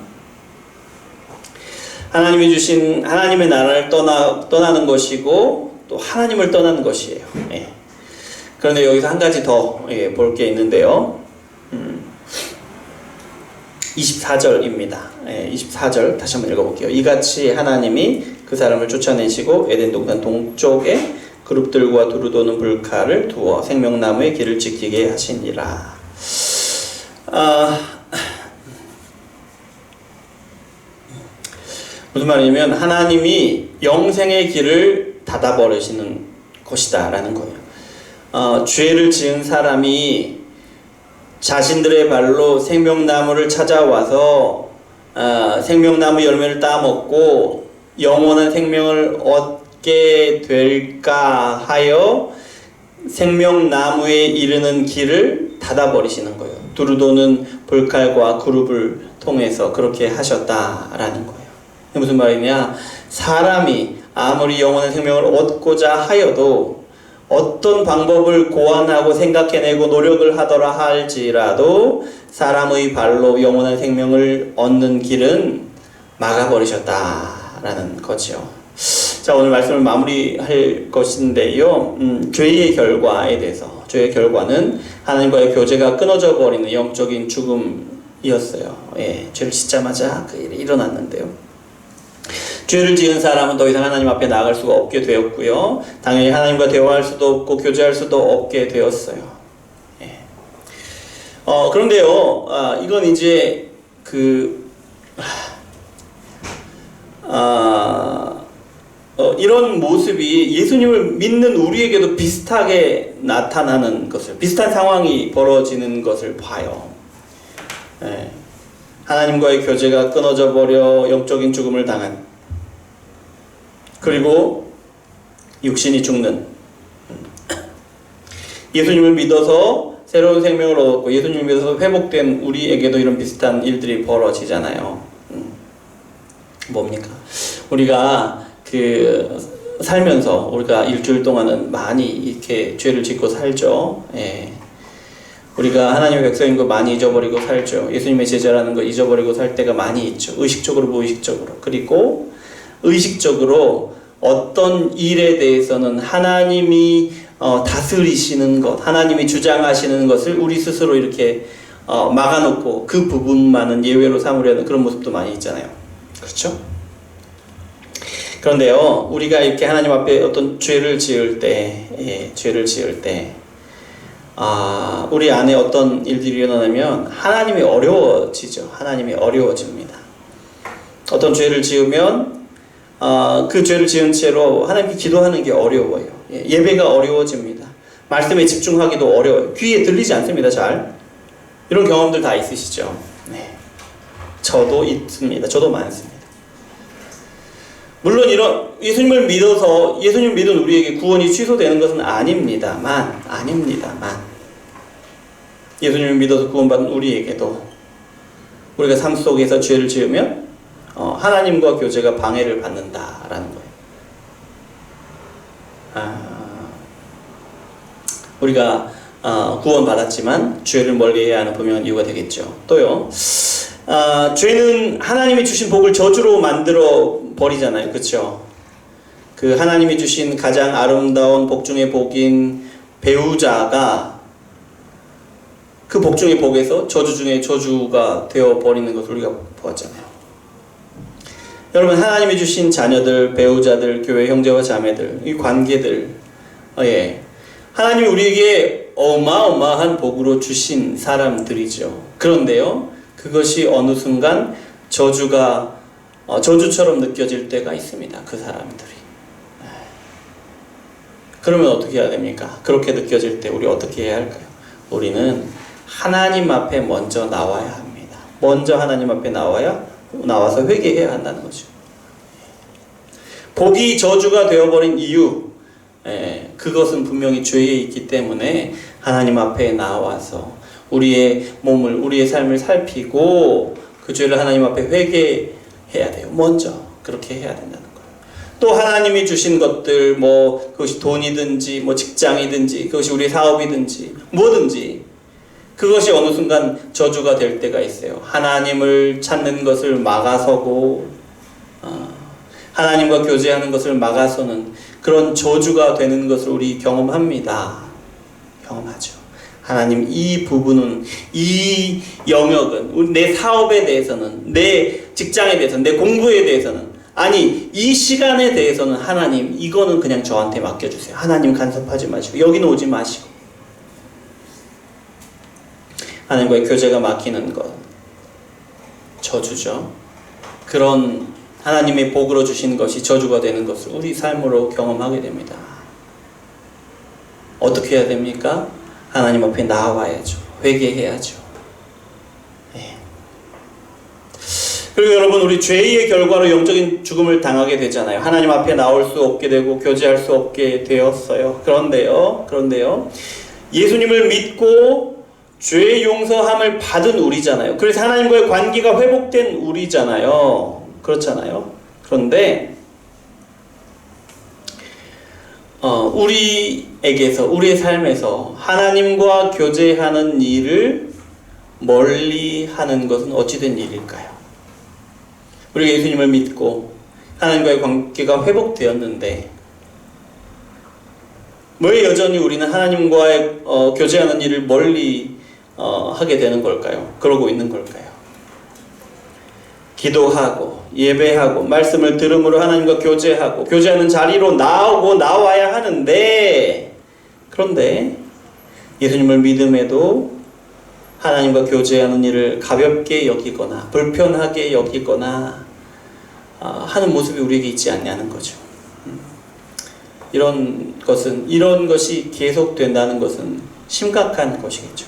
하나님이 주신 하나님의 나라를 떠나는 것이고, 또 하나님을 떠나는 것이에요. 그런데 여기서 한 가지 더 볼 게 있는데요. 24절입니다. 24절 다시 한번 읽어볼게요. 이같이 하나님이 그 사람을 쫓아내시고 에덴 동산 동쪽에 그룹들과 두루 도는 불칼을 두어 생명나무의 길을 지키게 하시니라. 무슨 말이냐면 하나님이 영생의 길을 닫아버리시는 것이다라는 거예요. 죄를 지은 사람이 자신들의 발로 생명나무를 찾아와서 생명나무 열매를 따먹고 영원한 생명을 얻게 될까 하여 생명나무에 이르는 길을 닫아버리시는 거예요. 두루도는 불칼과 그룹을 통해서 그렇게 하셨다라는 거예요. 무슨 말이냐? 사람이 아무리 영원한 생명을 얻고자 하여도 어떤 방법을 고안하고 생각해내고 노력을 하더라 할지라도 사람의 발로 영원한 생명을 얻는 길은 막아버리셨다라는 거죠. 자, 오늘 말씀을 마무리할 것인데요. 죄의 결과에 대해서, 죄의 결과는 하나님과의 교제가 끊어져 버리는 영적인 죽음이었어요. 예, 죄를 짓자마자 그 일이 일어났는데요. 죄를 지은 사람은 더 이상 하나님 앞에 나아갈 수가 없게 되었고요. 당연히 하나님과 대화할 수도 없고 교제할 수도 없게 되었어요. 예. 그런데요, 이건 이제 이런 모습이 예수님을 믿는 우리에게도 비슷하게 나타나는 것을, 비슷한 상황이 벌어지는 것을 봐요. 예. 하나님과의 교제가 끊어져 버려 영적인 죽음을 당한, 그리고 육신이 죽는, 예수님을 믿어서 새로운 생명을 얻었고 예수님을 믿어서 회복된 우리에게도 이런 비슷한 일들이 벌어지잖아요. 뭡니까? 우리가 살면서 우리가 일주일 동안은 많이 이렇게 죄를 짓고 살죠. 예. 우리가 하나님의 백성인 거 많이 잊어버리고 살죠. 예수님의 제자라는 거 잊어버리고 살 때가 많이 있죠. 의식적으로 무의식적으로. 그리고 의식적으로 어떤 일에 대해서는 하나님이 다스리시는 것, 하나님이 주장하시는 것을 우리 스스로 이렇게 막아놓고 그 부분만은 예외로 삼으려는 그런 모습도 많이 있잖아요. 그렇죠? 그런데요, 우리가 이렇게 하나님 앞에 어떤 죄를 지을 때, 우리 안에 어떤 일들이 일어나면 하나님이 어려워지죠. 하나님이 어려워집니다. 어떤 죄를 지으면 그 죄를 지은 채로 하나님께 기도하는 게 어려워요. 예배가 어려워집니다. 말씀에 집중하기도 어려워요. 귀에 들리지 않습니다. 잘. 이런 경험들 다 있으시죠? 네. 저도 있습니다. 저도 많습니다. 물론 이런 예수님을 믿어서 예수님을 믿은 우리에게 구원이 취소되는 것은 아닙니다만 예수님을 믿어서 구원받은 우리에게도 우리가 삶 속에서 죄를 지으면 하나님과 교제가 방해를 받는다라는 거예요. 우리가 구원받았지만 죄를 멀리해야 하는 분명한 이유가 되겠죠. 또요, 죄는 하나님이 주신 복을 저주로 만들어 버리잖아요. 그렇죠? 그 하나님이 주신 가장 아름다운 복 중의 복인 배우자가 그 복 중의 복에서 저주 중의 저주가 되어 버리는 것을 우리가 보았잖아요. 여러분, 하나님이 주신 자녀들, 배우자들, 교회 형제와 자매들, 이 관계들, 하나님이 우리에게 어마어마한 복으로 주신 사람들이죠. 그런데요, 그것이 어느 순간 저주처럼 느껴질 때가 있습니다. 그 사람들이. 그러면 어떻게 해야 됩니까? 그렇게 느껴질 때 우리 어떻게 해야 할까요? 우리는 하나님 앞에 먼저 나와야 합니다. 먼저 하나님 앞에 나와서 회개해야 한다는 거죠. 복이 저주가 되어버린 이유, 그것은 분명히 죄에 있기 때문에 하나님 앞에 나와서 우리의 몸을, 우리의 삶을 살피고 그 죄를 하나님 앞에 회개해야 돼요. 먼저 그렇게 해야 된다는 거예요. 또 하나님이 주신 것들, 그것이 돈이든지 직장이든지 그것이 우리의 사업이든지 뭐든지 그것이 어느 순간 저주가 될 때가 있어요. 하나님을 찾는 것을 막아서고 하나님과 교제하는 것을 막아서는 그런 저주가 되는 것을 우리 경험합니다. 경험하죠. 하나님, 이 부분은, 이 영역은, 내 사업에 대해서는, 내 직장에 대해서는, 내 공부에 대해서는, 아니 이 시간에 대해서는 하나님, 이거는 그냥 저한테 맡겨주세요. 하나님 간섭하지 마시고 여기는 오지 마시고. 하나님과의 교제가 막히는 것, 저주죠. 그런 하나님의 복으로 주신 것이 저주가 되는 것을 우리 삶으로 경험하게 됩니다. 어떻게 해야 됩니까? 하나님 앞에 나와야죠. 회개해야죠. 네. 그리고 여러분, 우리 죄의 결과로 영적인 죽음을 당하게 되잖아요. 하나님 앞에 나올 수 없게 되고 교제할 수 없게 되었어요. 그런데요, 예수님을 믿고 죄의 용서함을 받은 우리잖아요. 그래서 하나님과의 관계가 회복된 우리잖아요. 그렇잖아요. 그런데 우리에게서, 우리의 삶에서 하나님과 교제하는 일을 멀리 하는 것은 어찌된 일일까요? 우리가 예수님을 믿고 하나님과의 관계가 회복되었는데 왜 여전히 우리는 하나님과의 교제하는 일을 멀리 하게 되는 걸까요? 그러고 있는 걸까요? 기도하고 예배하고 말씀을 들음으로 하나님과 교제하고 교제하는 자리로 나와야 하는데, 그런데 예수님을 믿음에도 하나님과 교제하는 일을 가볍게 여기거나 불편하게 여기거나 하는 모습이 우리에게 있지 않냐는 거죠. 이런 것이 계속된다는 것은 심각한 것이겠죠.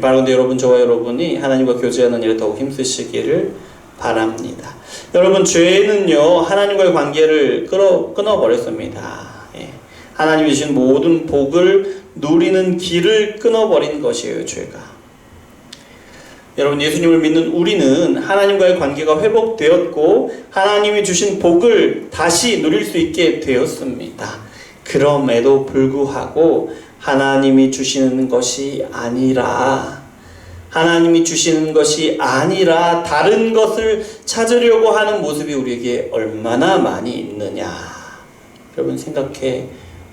바로 근데 여러분, 저와 여러분이 하나님과 교제하는 일에 더욱 힘쓰시기를 바랍니다. 여러분, 죄는요, 하나님과의 관계를 끊어버렸습니다. 예. 하나님이 주신 모든 복을 누리는 길을 끊어버린 것이에요, 죄가. 여러분, 예수님을 믿는 우리는 하나님과의 관계가 회복되었고 하나님이 주신 복을 다시 누릴 수 있게 되었습니다. 그럼에도 불구하고 하나님이 주시는 것이 아니라 다른 것을 찾으려고 하는 모습이 우리에게 얼마나 많이 있느냐, 여러분 생각해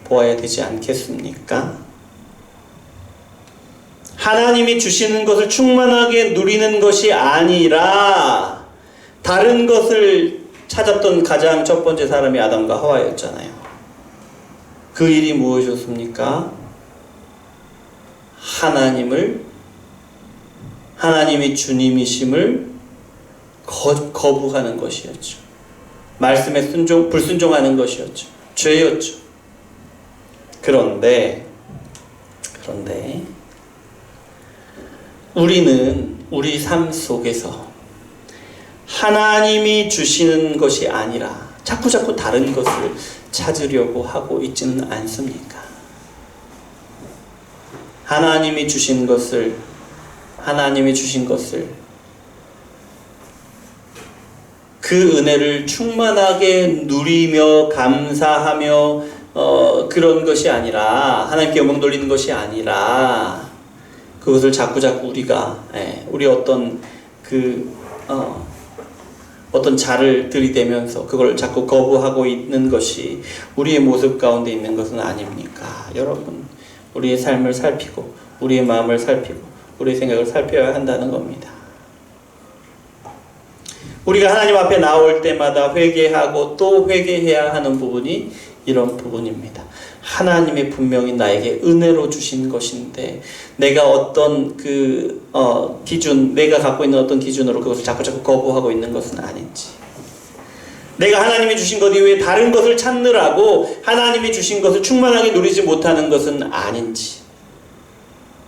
보아야 되지 않겠습니까? 하나님이 주시는 것을 충만하게 누리는 것이 아니라 다른 것을 찾았던 가장 첫 번째 사람이 아담과 하와였잖아요. 그 일이 무엇이었습니까? 하나님이 주님이심을 거부하는 것이었죠. 말씀에 불순종하는 것이었죠. 죄였죠. 그런데 우리는 우리 삶 속에서 하나님이 주시는 것이 아니라 자꾸 다른 것을 찾으려고 하고 있지는 않습니까? 하나님이 주신 것을 그 은혜를 충만하게 누리며 감사하며 그런 것이 아니라, 하나님께 영광 돌리는 것이 아니라 그것을 자꾸 우리가 우리 어떤 자를 들이대면서 그걸 자꾸 거부하고 있는 것이 우리의 모습 가운데 있는 것은 아닙니까? 여러분, 우리의 삶을 살피고 우리의 마음을 살피고 우리의 생각을 살펴야 한다는 겁니다. 우리가 하나님 앞에 나올 때마다 회개하고 또 회개해야 하는 부분이 이런 부분입니다. 하나님의 분명히 나에게 은혜로 주신 것인데 내가 어떤 내가 갖고 있는 어떤 기준으로 그것을 자꾸 거부하고 있는 것은 아닌지, 내가 하나님이 주신 것 이외에 다른 것을 찾느라고 하나님이 주신 것을 충만하게 누리지 못하는 것은 아닌지,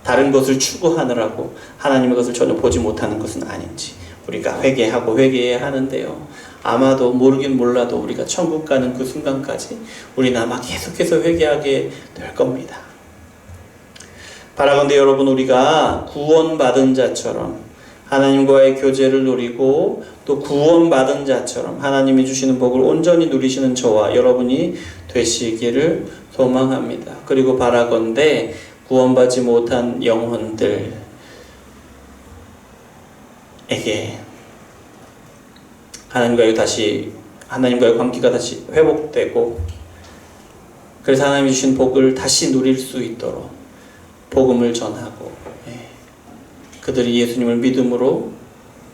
다른 것을 추구하느라고 하나님의 것을 전혀 보지 못하는 것은 아닌지 우리가 회개해야 하는데요. 아마도 모르긴 몰라도 우리가 천국 가는 그 순간까지 우리는 아마 계속해서 회개하게 될 겁니다. 바라건대 여러분, 우리가 구원받은 자처럼 하나님과의 교제를 누리고 또 구원받은 자처럼 하나님이 주시는 복을 온전히 누리시는 저와 여러분이 되시기를 소망합니다. 그리고 바라건대 구원받지 못한 영혼들에게 하나님과의 관계가 다시 회복되고, 그래서 하나님이 주신 복을 다시 누릴 수 있도록 복음을 전하고, 그들이 예수님을 믿음으로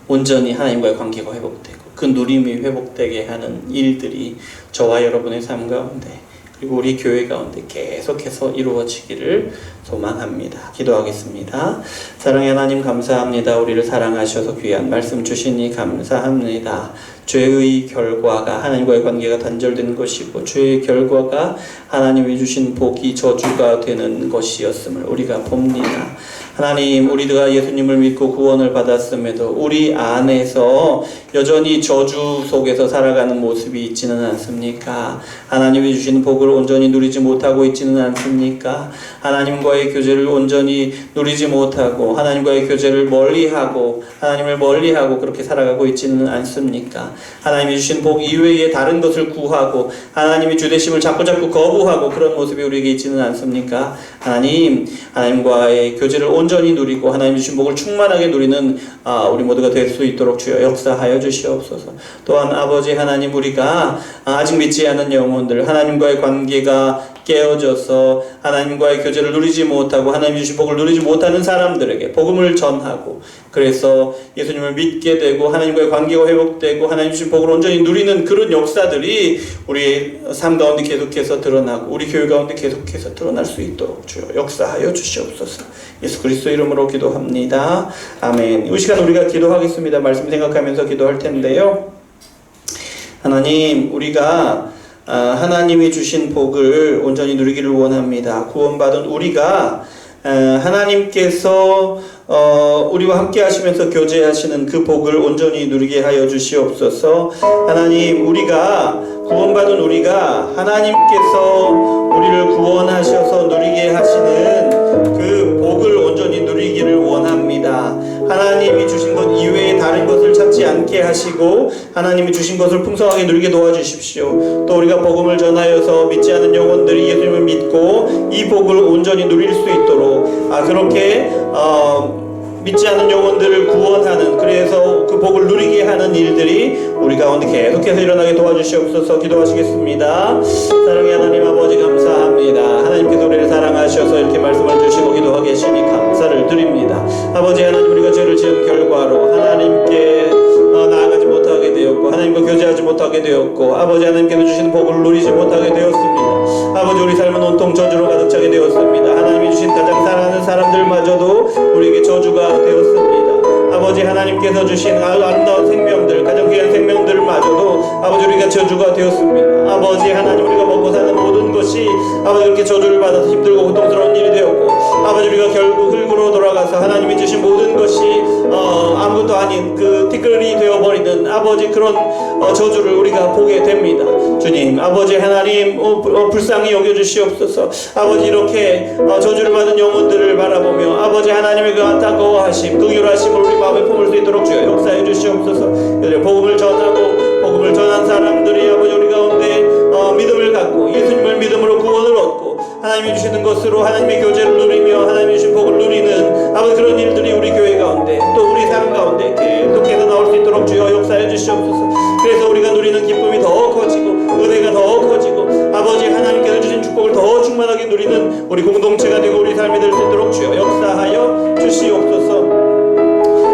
온전히 하나님과의 관계가 회복되고 그 누림이 회복되게 하는 일들이 저와 여러분의 삶 가운데 그리고 우리 교회 가운데 계속해서 이루어지기를 소망합니다. 기도하겠습니다. 사랑의 하나님, 감사합니다. 우리를 사랑하셔서 귀한 말씀 주시니 감사합니다. 죄의 결과가 하나님과의 관계가 단절된 것이고 죄의 결과가 하나님이 주신 복이 저주가 되는 것이었음을 우리가 봅니다. 하나님, 우리가 예수님을 믿고 구원을 받았음에도 우리 안에서 여전히 저주 속에서 살아가는 모습이 있지는 않습니까? 하나님이 주신 복을 온전히 누리지 못하고 있지는 않습니까? 하나님과의 교제를 온전히 누리지 못하고 하나님과의 교제를 멀리하고 하나님을 멀리하고 그렇게 살아가고 있지는 않습니까? 하나님이 주신 복 이외에 다른 것을 구하고 하나님이 주되심을 자꾸자꾸 거부하고 그런 모습이 우리에게 있지는 않습니까? 하나님과의 교제를 온전히 누리고 하나님 주신 복을 충만하게 누리는 우리 모두가 될 수 있도록 주여 역사하여 주시옵소서. 또한 아버지 하나님, 우리가 아직 믿지 않은 영혼들, 하나님과의 관계가 깨어져서 하나님과의 교제를 누리지 못하고 하나님 주신 복을 누리지 못하는 사람들에게 복음을 전하고, 그래서 예수님을 믿게 되고 하나님과의 관계가 회복되고 하나님 주신 복을 온전히 누리는 그런 역사들이 우리 삶 가운데 계속해서 드러나고 우리 교회 가운데 계속해서 드러날 수 있도록 주여 역사하여 주시옵소서. 예수 그리스도 이름으로 기도합니다. 아멘. 이 시간 우리가 기도하겠습니다. 말씀 생각하면서 기도할 텐데요. 하나님, 우리가 하나님이 주신 복을 온전히 누리기를 원합니다. 구원받은 우리가 하나님께서 우리와 함께 하시면서 교제하시는 그 복을 온전히 누리게 하여 주시옵소서. 하나님, 우리가 구원받은 우리가 하나님께서 우리를 구원하셔서 누리게 하시는 그 복을 온전히 누리기를 원합니다. 하나님이 주신 것 이외에 다른 것을 찾지 않게 하시고 하나님이 주신 것을 풍성하게 누리게 도와주십시오. 또 우리가 복음을 전하여서 믿지 않은 영혼들이 예수님을 믿고 이 복을 온전히 누릴 수 있도록 그렇게 믿지 않은 영혼들을 구원하는, 그래서 그 복을 누리게 하는 일들이 우리 가운데 계속해서 일어나게 도와주시옵소서. 기도하시겠습니다. 사랑의 하나님 아버지, 감사합니다. 하나님께서 우리를 사랑하셔서 이렇게 말씀을 주시고 기도하게 계시니 감사를 드립니다. 아버지 하나님, 우리가 죄를 지은 결과로 하나님께 나아가지 못하게 되었고 하나님과 교제하지 못하게 되었고 아버지 하나님께서 주신 복을 누리지 못하게 되었습니다. 아버지, 우리 삶은 온통 저주로 가득 차게 되었습니다. 하나님이 주신 가장 사랑하는 사람들마저도 우리에게 저주가 되었습니다. 아버지 하나님께서 주신 아름다운 생명들, 가장 귀한 생명들마저도 아버지 우리가 저주가 되었습니다. 아버지 하나님, 우리가 먹고 사는 모든 것이 아버지 그렇게 저주를 받아서 힘들고 고통스러운 일이 되었고 아버지 우리가 결국 흙으로 돌아가서 하나님이 주신 모든 것이 아무것도 아닌 그 티끌이 되어버리는 아버지 그런 저주를 우리가 보게 됩니다. 주님, 아버지 하나님, 불쌍히 여겨주시옵소서. 아버지, 이렇게 저주를 받은 영혼들을 바라보며 아버지 하나님의 그 안타까워하심, 그 유라심을 우리 마음에 품을 수 있도록 주여 역사해 주시옵소서. 복음을 전하고 복음을 전한 사람들이 아버지 우리 가운데 믿음을 갖고 예수님을 믿음으로 구원을 얻고 하나님이 주시는 것으로 하나님의 교제를 누리며 하나님이 주신 복을 누리는 아버지 그런 일들이 우리 교회 가운데 또 우리 삶 가운데 계속해서 나올 수 있도록 주여 역사해 주시옵소서. 그래서 우리가 누리는 기쁨이 더 커지고 은혜가 더 커지고 아버지 하나님께서 주신 축복을 더 충만하게 누리는 우리 공동체가 되고 우리 삶이 될 수 있도록 주여 역사하여 주시옵소서.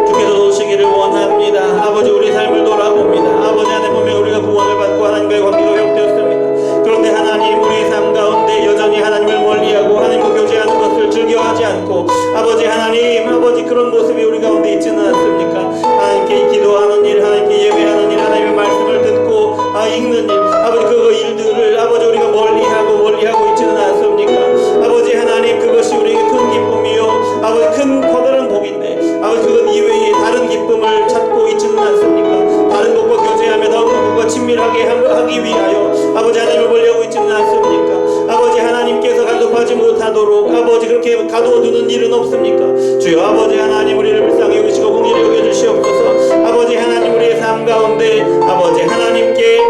주께서 오시기를 원합니다. 아버지, 우리 삶을 돌아봅니다. 아버지, 하나님 보면 우리가 구원을 받고 하나님과의 관계가 회복되었습니다. 그런데 하나님, 우리 삶 가운데 여전히 하나님을 멀리하고 하나님과 교제하는 것을 즐겨하지 않고 아버지 하나님, 아버지 그런 모습이 우리 가운데 있지는 않습니까? 하나님께 기도하는 일, 하나님께 예배하는 일, 하나님의 말씀을 듣고 읽는 일, 아버지 그 일들을 아버지 우리가 멀리하고 있지는 않습니까? 아버지 하나님, 그것이 우리에게 큰 기쁨이요 아버지 큰 커다란 복인데 아버지 그것 이외에 다른 기쁨을 찾고 있지는 않습니까? 다른 것과 교제하며 다른 것과 친밀하게 하기 위하여 아버지 하나님을 멀리하고 있지는 않습니까? 아버지 하나님께서 간섭하지 못하도록 아버지 그렇게 가두어두는 일은 없습니까? 주여 아버지 하나님, 우리를 불쌍히 여기시고 공의를 여겨주시옵소서. 아버지 하나님, 우리의 삶 가운데 아버지 하나님께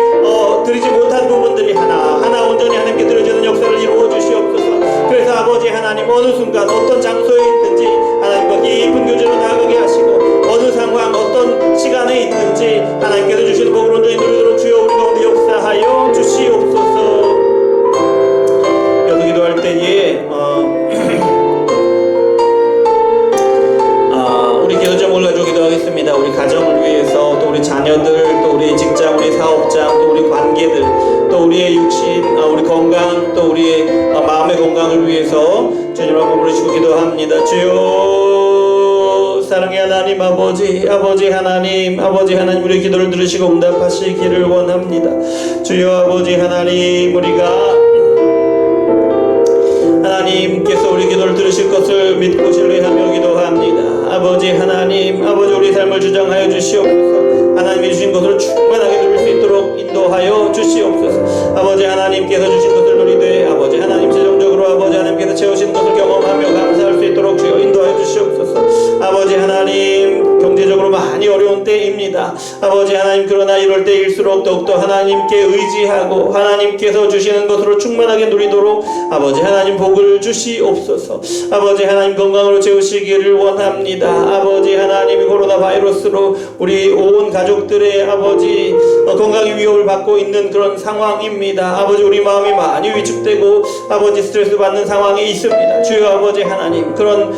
드리지 못한 부분들이 하나하나 온전히 하나님께 드려지는 역사를 이루어 주시옵소서. 그래서 아버지 하나님, 어느 순간 어떤 장소에 있든지 하나님과 깊은 교제로 나아가게 하시고 어느 상황 어떤 시간에 있든지 하나님께서 주시는 복을 온전히 누리도록 주여 우리 가운데 역사하여 주시옵소서. 여기서 기도할 때에 우리 기도 제목을 가지고 기도하겠습니다. 우리 가정을 위해서, 또 우리 자녀들, 또 우리 직장, 우리 사업장, 또 우리 관계들, 또 우리의 육신, 우리 건강, 또 우리의 마음의 건강을 위해서 주님 앞에 부르시고 기도합니다. 주여 사랑의 하나님 아버지 하나님 우리 기도를 들으시고 응답하시기를 원합니다. 주여 아버지 하나님, 우리가 하나님께서 우리 기도를 들으실 것을 믿고 신뢰하며 기도합니다. 아버지 하나님, 아버지 우리 삶을 주장하여 주시옵소서. 하나님이 주신 것을 충만하게 누릴 수 있도록 인도하여 주시옵소서. 아버지 하나님께서 주신 것을 누리되 아버지 하나님 최종적으로 아버지 하나님께서 채우신 것을 경험하며 감사할 수 있도록 주여 인도하여 주시옵소서. 아버지 하나님, 경제적으로 많이 어려운 때입니다. 아버지 하나님, 그러나 이럴 때일수록 더욱더 하나님께 의지하고 하나님께서 주시는 것으로 충만하게 누리도록 아버지 하나님 복을 주시옵소서. 아버지 하나님 건강으로 채우시기를 원합니다. 아버지 하나님이 코로나 바이러스로 우리 온 가족들의 아버지 건강의 위협을 받고 있는 그런 상황입니다. 아버지 우리 마음이 많이 위축되고 아버지 스트레스 받는 상황이 있습니다. 주여 아버지 하나님, 그런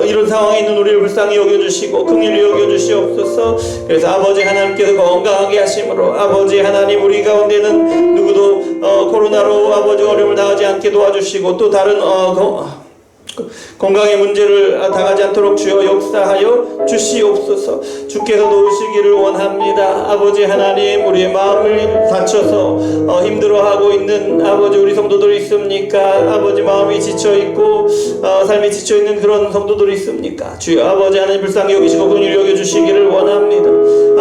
이런 상황에 있는 우리를 불쌍히 여겨주시고 긍휼히 여겨주시옵소서. 그래서 아버지 하나님께서 건강하게 하심으로 아버지 하나님 우리 가운데는 누구도 코로나로 아버지 어려움을 당하지 않게 도와주시고 또 다른 건강의 문제를 당하지 않도록 주여 역사하여 주시옵소서. 주께서 도우시기를 원합니다. 아버지 하나님, 우리의 마음을 다쳐서 힘들어하고 있는 아버지 우리 성도들이 있습니까? 아버지 마음이 지쳐있고 삶이 지쳐있는 그런 성도들이 있습니까? 주여 아버지 하나님 불쌍히 여기시고 긍휼히 여겨주시기를 원합니다.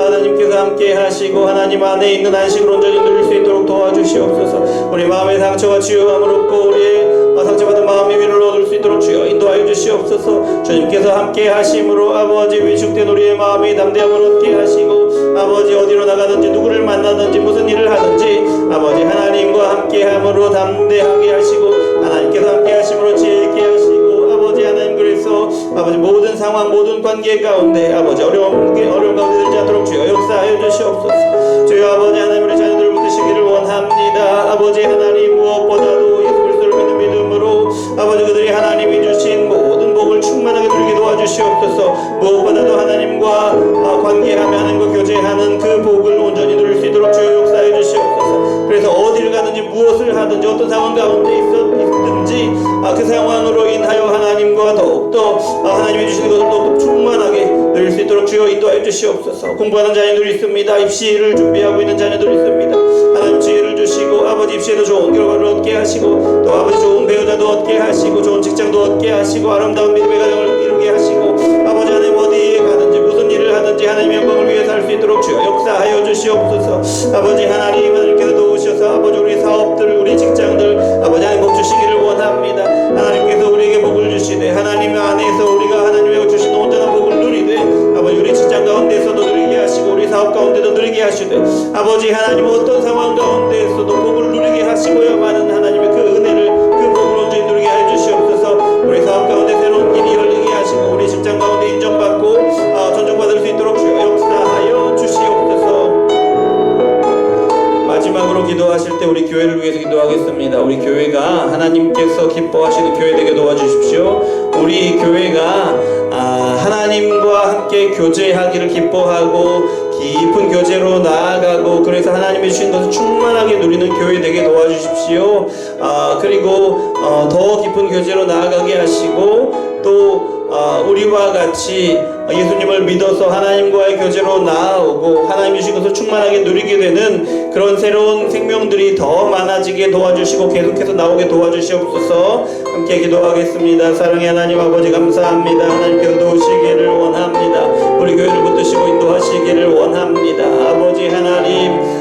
하나님께서 함께 하시고 하나님 안에 있는 안식을 온전히 누릴 수 있도록 도와주시옵소서. 우리 마음의 상처가 치유함을 얻고 우리의 상처받은 마음의 위로를 얻을 수 있도록 주여 인도하여 주시옵소서. 주님께서 함께 하심으로 아버지 위축된 우리의 마음이 담대함을 얻게 하시고 아버지 어디로 나가든지 누구를 만나든지 무슨 일을 하든지 아버지 하나님과 함께 함으로 담대하게 하시고 하나님께서 함께 하심으로 지혜 있게 하시고 아버지 하나님, 그래서 아버지 모든 상황 모든 관계 가운데 아버지 어려움 가운데 들지 않도록 주여 역사하여 주시옵소서. 주여 아버지 하나님, 우리 자녀들을 붙드시기를 원합니다. 아버지 하나님, 무엇보다도 예수 그리스도를 믿는 믿음으로 아버지 그들이 하나님이 주신 모든 복을 충만하게 누리게 도와주시옵소서. 무엇보다도 하나님과 관계하며 하나님과 교제하는 그 복을 온전히 누릴 수 있도록 주여 역사해 주시옵소서. 그래서 어디를 가든지 무엇을 하든지 어떤 상황 가운데 있든지 그 상황으로 인하여 하나님과 더욱더 하나님이 주시는 것을 더욱더 충만하게 누릴 수 있도록 주여 인도해 주시옵소서. 공부하는 자녀들이 있습니다. 입시를 준비하고 있는 자녀들이 있습니다. 하나님 지혜를 주시고 아버지 입시에도 좋은 결과를 얻게 하시고 또 아버지 좋은 배우자도 얻게 하시고 좋은 직장도 얻게 하시고 아름다운 믿음의 가정을 이루게 하시고 아버지 하나님 어디에 가든지 무슨 일을 하든지 하나님의 영광을 위해서 할 수 있도록 주여 역사하여 주시옵소서. 아버지 하나님, 하나님께서 도우셔서 아버지 우리 사업들 우리 직장들 아버지 하나님 복 주시기를 원합니다. 하나님께서 우리에게 복을 주시되 하나님 안에서 우리가 하나님의 주신 온전한 복을 누리되 아버지 우리 직장 가운데서도 누리게 하시고 우리 사업 가운데도 누리게 하시되 아버지 하나님 어떤 상황 가운데서도 복을 누리게 하시고야만은 하나님의 그 은혜를 그 복을 온전히 누리게 해 주시옵소서. 우리 사업 가운데 새로운 길이 열리게 하시고 우리 직장 가운데 인정받고 존중받을 수 있도록 주여 역사하여 주시옵소서. 마지막으로 기도하실 때 우리 교회를 위해서 기도하겠습니다. 우리 교회가 하나님께서 기뻐하시는 교회 되게 도와주십시오. 우리 교회가 하나님과 함께 교제하기를 기뻐하고 깊은 교제로 나아가고 그래서 하나님이 주신 것을 충만하게 누리는 교회 되게 도와주십시오. 그리고 더 깊은 교제로 나아가게 하시고 또 우리와 같이 예수님을 믿어서 하나님과의 교제로 나아오고 하나님이 주신 것을 충만하게 누리게 되는 그런 새로운 생명들이 더 많아지게 도와주시고 계속해서 나오게 도와주시옵소서. 함께 기도하겠습니다. 사랑의 하나님 아버지 감사합니다. 하나님께서 도우시기를 원합니다. 우리 교회를 붙드시고 인도하시기를 원합니다.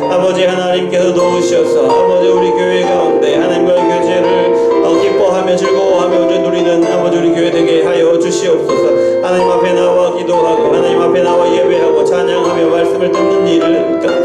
아버지 하나님께서 도우셔서 아버지 우리 교회 가운데 하나님과의 교제를 기뻐하며 즐거워하며 누리는 아버지 우리 교회 되게 하여 주시옵소서. 하나님 앞에 나와 기도하고 하나님 앞에 나와 예배하고 찬양하며 말씀을 듣는 일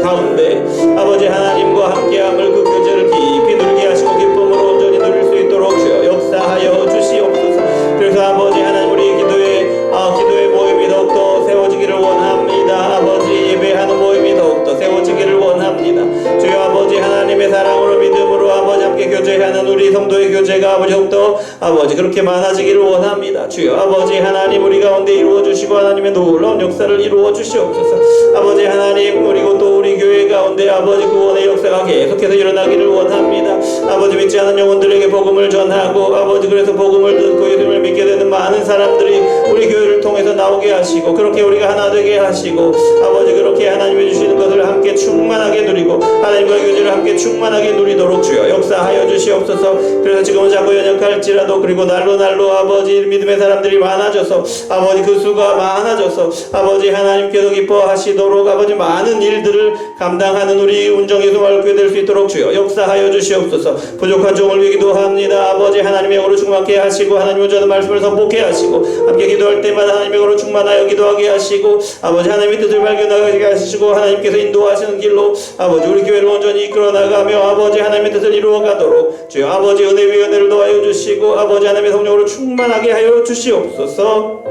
가운데 아버지 하나님과 함께함을 그 교제를 깊이 누리게 하시고 기쁨으로 온전히 누릴 수 있도록 주여 역사하여 주시옵소서. 그래서 아버지 하나님 우리 기도의 모임이 더욱더 세워지기를 원합니다. 아버지 예배하는 모임이 더욱더 세워지기를 원합니다. 주여 아버지 하나님의 사랑으로 믿음으로 아버지 함께 교제하는 우리 성도의 교제가 아버지 더욱더 아버지 그렇게 많아지기를 원합니다. 주여 아버지 하나님 우리 가운데 이루어 주시고 하나님의 놀라운 역사를 이루어 주시옵소서. 아버지 하나님 그리고 또 우리 교회 가운데 아버지 구원의 역사가 계속해서 일어나기를 원합니다. 아버지 믿지 않은 영혼들에게 복음을 전하고 아버지 그래서 복음을 듣고 예수님을 믿게 되는 많은 사람들이 우리 교회를 통해서 나오게 하시고 그렇게 우리가 하나 되게 하시고 아버지 그렇게 하나님이 주시는 것을 함께 충만하게 누리고 하나님과의 교제를 함께 충만하게 누리도록 주여 역사하여 주시옵소서. 그래서 지금은 자꾸 연약할지라도 그리고 날로 아버지 믿음의 사람들이 많아져서 아버지 그 수가 많아져서 아버지 하나님께서 기뻐하시도록 아버지 많은 일들을 감당하는 우리 운정의 수마을교회 될 수 있도록 주여 역사하여 주시옵소서. 부족한 종을 위해 기도합니다. 아버지 하나님의 영으로 충만케 하시고 하나님의 전하는 말씀을 선포케 하시고 함께 기도할 때마다 하나님의 영으로 충만하여 기도하게 하시고 아버지 하나님의 뜻을 발견하게 하시고 하나님께서 인도하시는 길로 아버지 우리 교회를 온전히 이끌어 나가며 아버지 하나님의 뜻을 이루어 가도록 주여 아버지 은혜 위에 은혜를 더하여 주시고 아버지 하나님의 성령으로 충만하게 하여 주시옵소서.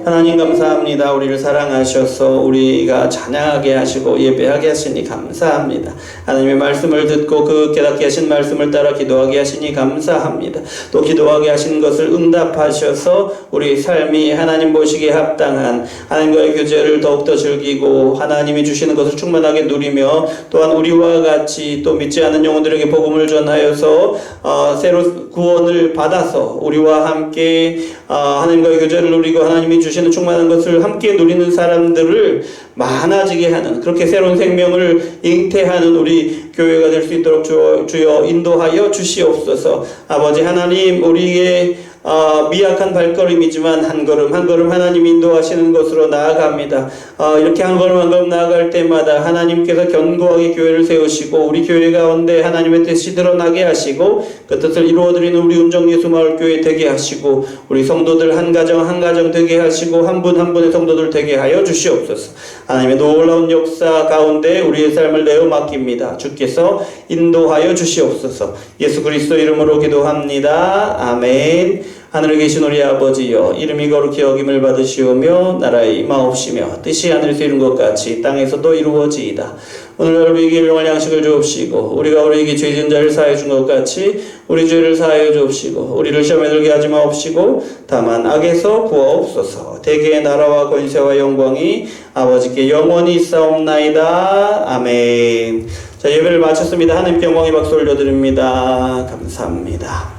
하나님 감사합니다. 우리를 사랑하셔서 우리가 찬양하게 하시고 예배하게 하시니 감사합니다. 하나님의 말씀을 듣고 그 깨닫게 하신 말씀을 따라 기도하게 하시니 감사합니다. 또 기도하게 하신 것을 응답하셔서 우리 삶이 하나님 보시기에 합당한 하나님과의 교제를 더욱더 즐기고 하나님이 주시는 것을 충만하게 누리며 또한 우리와 같이 또 믿지 않는 영혼들에게 복음을 전하여서 새로 구원을 받아서 우리와 함께 하나님과의 교제를 누리고 하나님이 주시는 충만한 것을 함께 누리는 사람들을 많아지게 하는 그렇게 새로운 생명을 잉태하는 우리 교회가 될 수 있도록 주여 인도하여 주시옵소서. 아버지 하나님 우리의 미약한 발걸음이지만 한 걸음 한 걸음 하나님 인도하시는 것으로 나아갑니다. 이렇게 한 걸음 나아갈 때마다 하나님께서 견고하게 교회를 세우시고 우리 교회 가운데 하나님의 뜻이 드러나게 하시고 그 뜻을 이루어드리는 우리 운정예수마을교회 되게 하시고 우리 성도들 한 가정 한 가정 되게 하시고 한 분 한 분의 성도들 되게 하여 주시옵소서. 하나님의 놀라운 역사 가운데 우리의 삶을 내어 맡깁니다. 주께서 인도하여 주시옵소서. 예수 그리스도 이름으로 기도합니다. 아멘. 하늘에 계신 우리 아버지여 이름이 거룩히 여김을 받으시오며 나라의 임하옵시며 뜻이 하늘에서 이룬 것 같이 땅에서도 이루어지이다. 오늘 우리에게 일용할 양식을 주옵시고 우리가 우리에게 죄 지은 자를 사하여 준 것 같이 우리 죄를 사하여 주옵시고 우리를 시험에 들게 하지 마옵시고 다만 악에서 구하옵소서. 대개의 나라와 권세와 영광이 아버지께 영원히 있사옵나이다. 아멘. 자 예배를 마쳤습니다. 하나님께 영광의 박수 올려드립니다. 감사합니다.